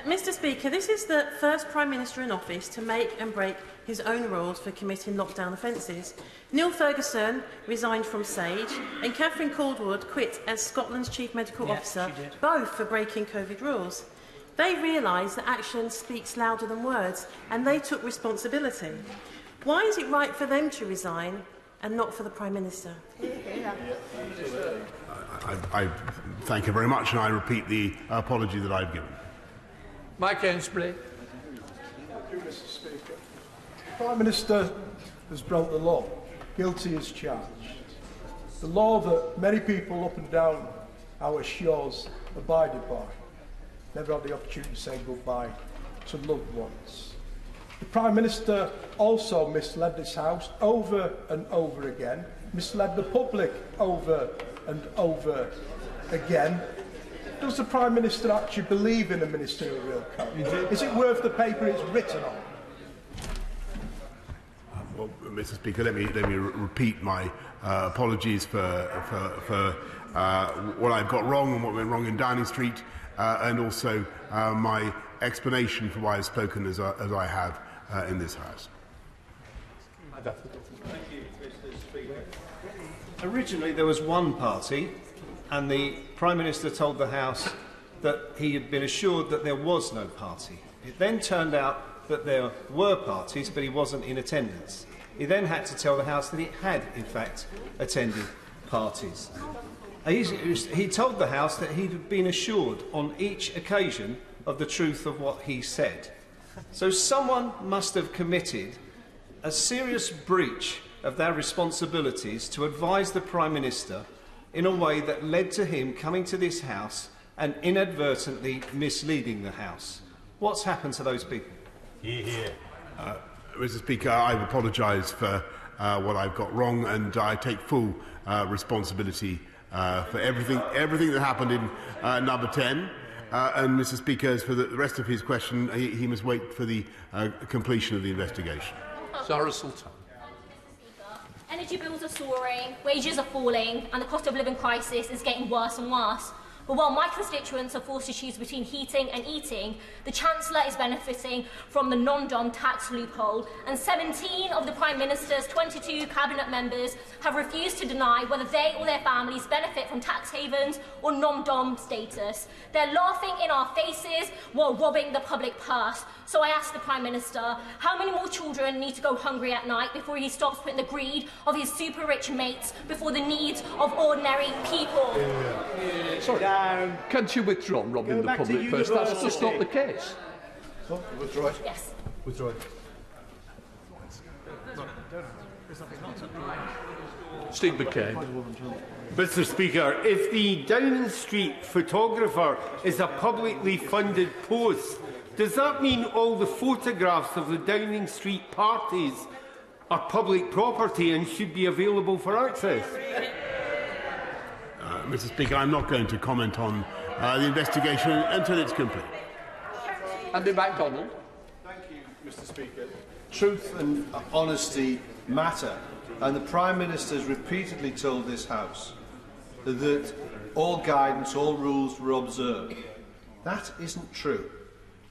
[SPEAKER 17] Mr. Speaker, this is the first Prime Minister in office to make and break his own rules for committing lockdown offences. Neil Ferguson resigned from SAGE and Catherine Caldwood quit as Scotland's Chief Medical Officer, both for breaking COVID rules. They realised that action speaks louder than words, and they took responsibility. Why is it right for them to resign and not for the Prime Minister?
[SPEAKER 1] I thank you very much, and I repeat the apology that I've given.
[SPEAKER 2] Mike Ainsbury.
[SPEAKER 22] Thank you, Mr. Speaker. The Prime Minister has broke the law, guilty as charged. The law that many people up and down our shores abided by. Never had the opportunity to say goodbye to loved ones. The Prime Minister also misled this House over and over again, misled the public over and over again. Does the Prime Minister actually believe in a ministerial code? Is it worth the paper it's written on?
[SPEAKER 1] Well, Mr. Speaker, let me repeat my apologies for what I've got wrong and what went wrong in Downing Street, and also my explanation for why I've spoken as I have in this House.
[SPEAKER 23] Thank you, Mr. Speaker. Originally, there was one party, and the Prime Minister told the House that he had been assured that there was no party. It then turned out that there were parties, but he wasn't in attendance. He then had to tell the House that he had, in fact, attended parties. He told the House that he'd been assured on each occasion of the truth of what he said. So someone must have committed a serious breach of their responsibilities to advise the Prime Minister in a way that led to him coming to this House and inadvertently misleading the House. What's happened to those people?
[SPEAKER 1] Mr. Speaker, I've apologised for what I've got wrong, and I take full responsibility for everything that happened in number 10. And Mr. Speaker, as for the rest of his question, he must wait for the completion of the investigation.
[SPEAKER 2] Sarah Sultan.
[SPEAKER 24] Energy bills are soaring, wages are falling, and the cost of living crisis is getting worse and worse.
[SPEAKER 8] But while my constituents are forced to choose between heating and eating, the Chancellor is benefiting from the non-dom tax loophole, and 17 of the Prime Minister's 22 Cabinet members have refused to deny whether they or their families benefit from tax havens or non-dom status. They're laughing in our faces while robbing the public purse. So I ask the Prime Minister, how many more children need to go hungry at night before he stops putting the greed of his super-rich mates before the needs of ordinary people?
[SPEAKER 2] Sorry, can't you withdraw robbing the public first? That's just not the case.
[SPEAKER 6] Withdraw it.
[SPEAKER 8] Yes.
[SPEAKER 6] Withdraw it.
[SPEAKER 2] Steve McKay.
[SPEAKER 9] Mr. Speaker, if the Downing Street photographer is a publicly funded post, does that mean all the photographs of the Downing Street parties are public property and should be available for access?
[SPEAKER 1] Mr. Speaker, I'm not going to comment on the investigation until it's complete.
[SPEAKER 2] Andy MacDonald.
[SPEAKER 23] Thank you, Mr. Speaker. Truth and honesty matter, and the Prime Minister has repeatedly told this House that all guidance, all rules were observed. That isn't true.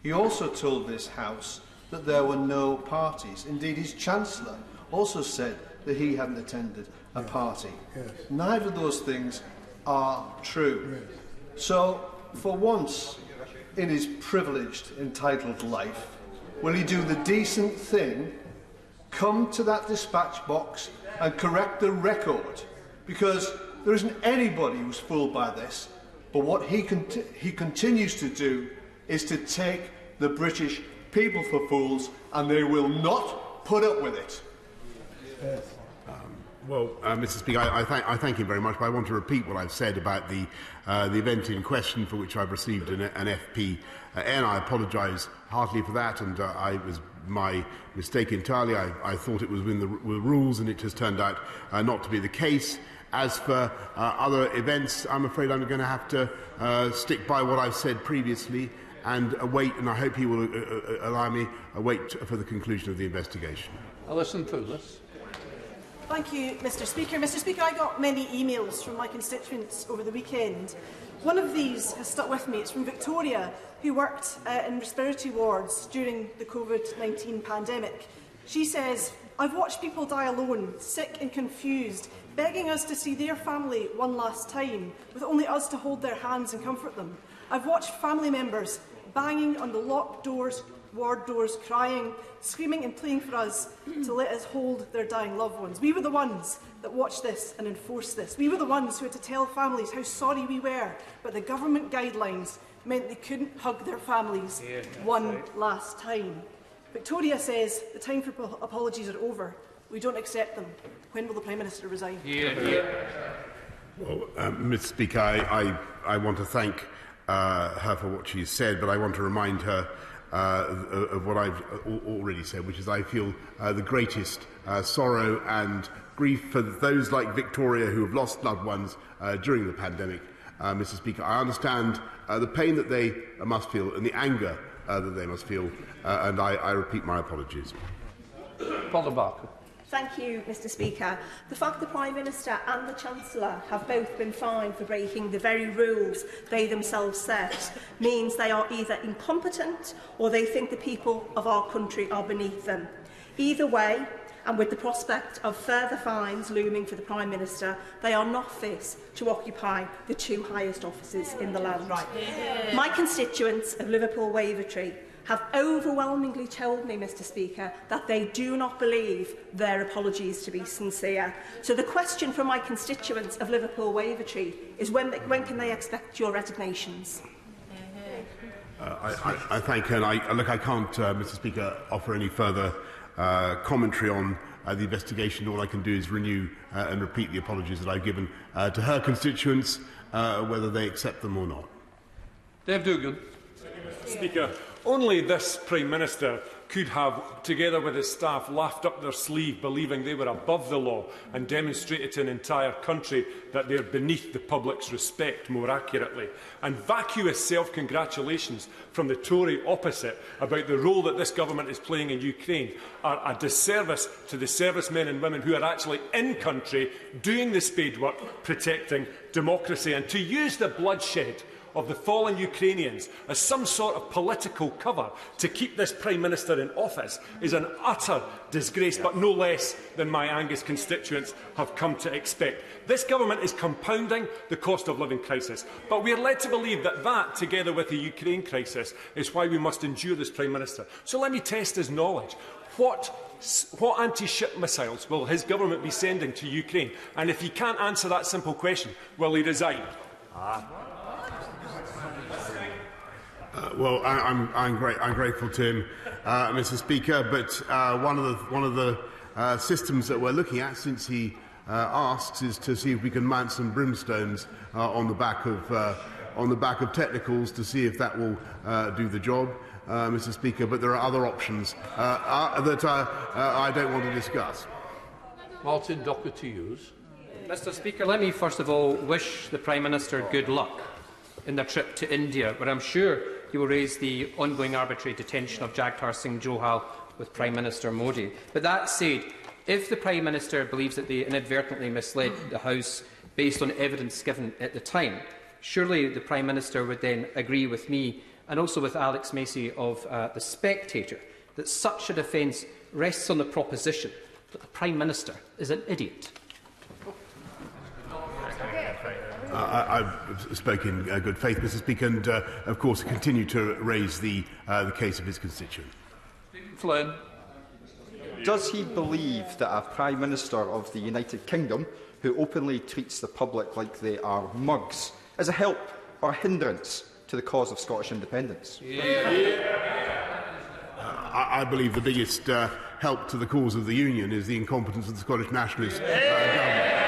[SPEAKER 23] He also told this House that there were no parties. Indeed, his Chancellor also said that he hadn't attended a party.
[SPEAKER 6] Yes.
[SPEAKER 23] Neither of those things are true. Yes. So, for once in his privileged, entitled life, will he do the decent thing, come to that dispatch box and correct the record? Because there isn't anybody who's fooled by this, but what he continues to do is to take the British people for fools, and they will not put up with it.
[SPEAKER 6] Yes.
[SPEAKER 1] Mr. Speaker, I thank you very much, but I want to repeat what I've said about the event in question, for which I've received an FP, and I apologise heartily for that, and it was my mistake entirely. I thought it was within the rules, and it has turned out not to be the case. As for other events, I'm afraid I'm going to have to stick by what I've said previously and await, and I hope he will allow me, await for the conclusion of the investigation.
[SPEAKER 2] Alison Poulos.
[SPEAKER 13] Thank you, Mr. Speaker. Mr. Speaker, I got many emails from my constituents over the weekend. One of these has stuck with me. It's from Victoria, who worked in respiratory wards during the COVID-19 pandemic. She says, "I've watched people die alone, sick and confused, begging us to see their family one last time, with only us to hold their hands and comfort them. I've watched family members banging on the locked doors, ward doors, crying, screaming and pleading for us to let us hold their dying loved ones. We were the ones that watched this and enforced this. We were the ones who had to tell families how sorry we were, but the government guidelines meant they couldn't hug their families one last time." Victoria says the time for apologies are over. We don't accept them. When will the Prime Minister resign?
[SPEAKER 1] Well, Mr. Speaker, I want to thank her for what she's said, but I want to remind her of what I've already said, which is I feel the greatest sorrow and grief for those like Victoria who have lost loved ones during the pandemic. Mr. Speaker, I understand the pain that they must feel and the anger that they must feel, and I repeat my apologies.
[SPEAKER 2] Paula Barker.
[SPEAKER 11] Thank you, Mr. Speaker. The fact the Prime Minister and the Chancellor have both been fined for breaking the very rules they themselves set means they are either incompetent or they think the people of our country are beneath them. Either way, and with the prospect of further fines looming for the Prime Minister, they are not fit to occupy the two highest offices in the land. My constituents of Liverpool Wavertree have overwhelmingly told me, Mr. Speaker, that they do not believe their apologies to be sincere. So the question from my constituents of Liverpool Wavertree is when can they expect your resignations?
[SPEAKER 1] I thank her, and I can't, Mr. Speaker, offer any further commentary on the investigation. All I can do is renew and repeat the apologies that I've given to her constituents, whether they accept them or not.
[SPEAKER 2] Dave Dugan.
[SPEAKER 10] Speaker, only this Prime Minister could have, together with his staff, laughed up their sleeve, believing they were above the law, and demonstrated to an entire country that they are beneath the public's respect, more accurately. And vacuous self-congratulations from the Tory opposite about the role that this government is playing in Ukraine are a disservice to the servicemen and women who are actually in country, doing the spade work, protecting democracy. And to use the bloodshed of the fallen Ukrainians as some sort of political cover to keep this Prime Minister in office is an utter disgrace, but no less than my Angus constituents have come to expect. This government is compounding the cost of living crisis, but we are led to believe that that, together with the Ukraine crisis, is why we must endure this Prime Minister. So let me test his knowledge. What anti-ship missiles will his government be sending to Ukraine? And if he can't answer that simple question, will he resign?
[SPEAKER 1] Well, I'm grateful to him, Mr. Speaker. But one of the systems that we're looking at, since he asks, is to see if we can mount some brimstones on the back of technicals to see if that will do the job, Mr. Speaker. But there are other options that I don't want to discuss.
[SPEAKER 2] Martin Docker to use.
[SPEAKER 12] Mr. Speaker, let me first of all wish the Prime Minister good luck in their trip to India, where I'm sure he will raise the ongoing arbitrary detention of Jagtar Singh Johal with Prime Minister Modi. But that said, if the Prime Minister believes that they inadvertently misled the House based on evidence given at the time, surely the Prime Minister would then agree with me and also with Alex Macy of The Spectator that such a defence rests on the proposition that the Prime Minister is an idiot.
[SPEAKER 1] I've spoken in good faith, Mr. Speaker, and of course continue to raise the case of his constituent.
[SPEAKER 2] Flynn.
[SPEAKER 16] Does he believe that a Prime Minister of the United Kingdom who openly treats the public like they are mugs is a help or a hindrance to the cause of Scottish independence?
[SPEAKER 1] I believe the biggest help to the cause of the Union is the incompetence of the Scottish Nationalist government.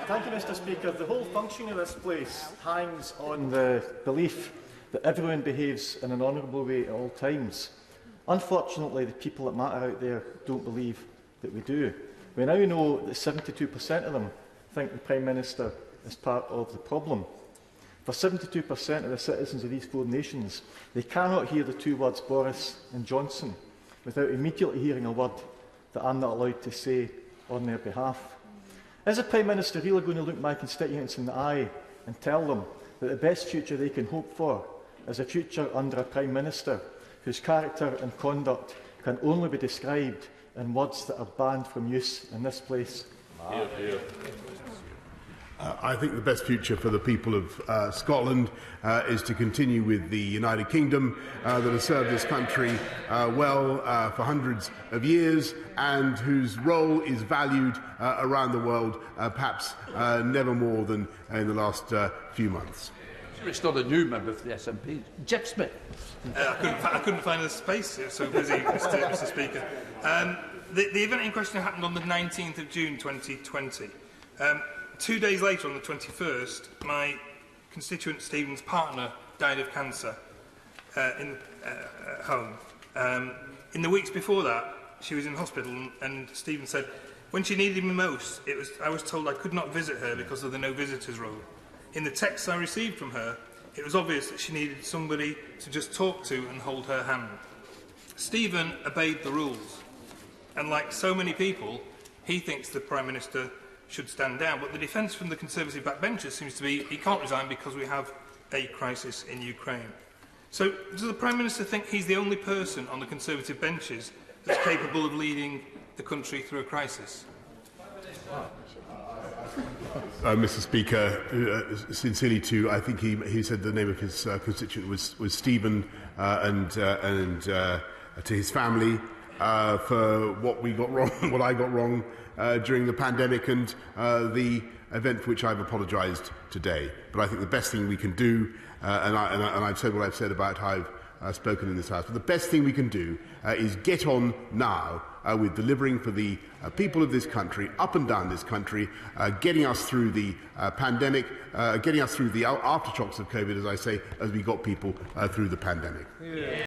[SPEAKER 22] Thank you, Mr. Speaker. The whole functioning of this place hangs on the belief that everyone behaves in an honourable way at all times. Unfortunately, the people that matter out there don't believe that we do. We now know that 72% of them think the Prime Minister is part of the problem. For 72% of the citizens of these four nations, they cannot hear the two words Boris and Johnson without immediately hearing a word that I'm not allowed to say on their behalf. Is the Prime Minister really going to look my constituents in the eye and tell them that the best future they can hope for is a future under a Prime Minister whose character and conduct can only be described in words that are banned from use in this place?
[SPEAKER 1] I think the best future for the people of Scotland is to continue with the United Kingdom that has served this country well for hundreds of years and whose role is valued around the world, perhaps never more than in the last few months.
[SPEAKER 2] It's not a new member for the SNP. Jeff Smith.
[SPEAKER 24] I couldn't find the space. It's so busy, Mr. Speaker. The event in question happened on the 19th of June 2020. 2 days later, on the 21st, my constituent Stephen's partner died of cancer at home. In the weeks before that, she was in hospital, and Stephen said, when she needed me most, I was told I could not visit her because of the no visitors rule. In the texts I received from her, it was obvious that she needed somebody to just talk to and hold her hand. Stephen obeyed the rules, and like so many people, he thinks the Prime Minister should stand down, but the defence from the Conservative backbenchers seems to be he can't resign because we have a crisis in Ukraine. So does the Prime Minister think he's the only person on the Conservative benches that's capable of leading the country through a crisis?
[SPEAKER 1] Mr. Speaker, sincerely too, I think he said the name of his constituent was Stephen, and to his family for what we got wrong, what I got wrong during the pandemic, and the event for which I've apologised today. But I think the best thing we can do, and I've said what I've said about how I've spoken in this House. But the best thing we can do is get on now with delivering for the people of this country, up and down this country, getting us through the pandemic, getting us through the aftershocks of COVID, as I say, as we got people through the pandemic. Yeah.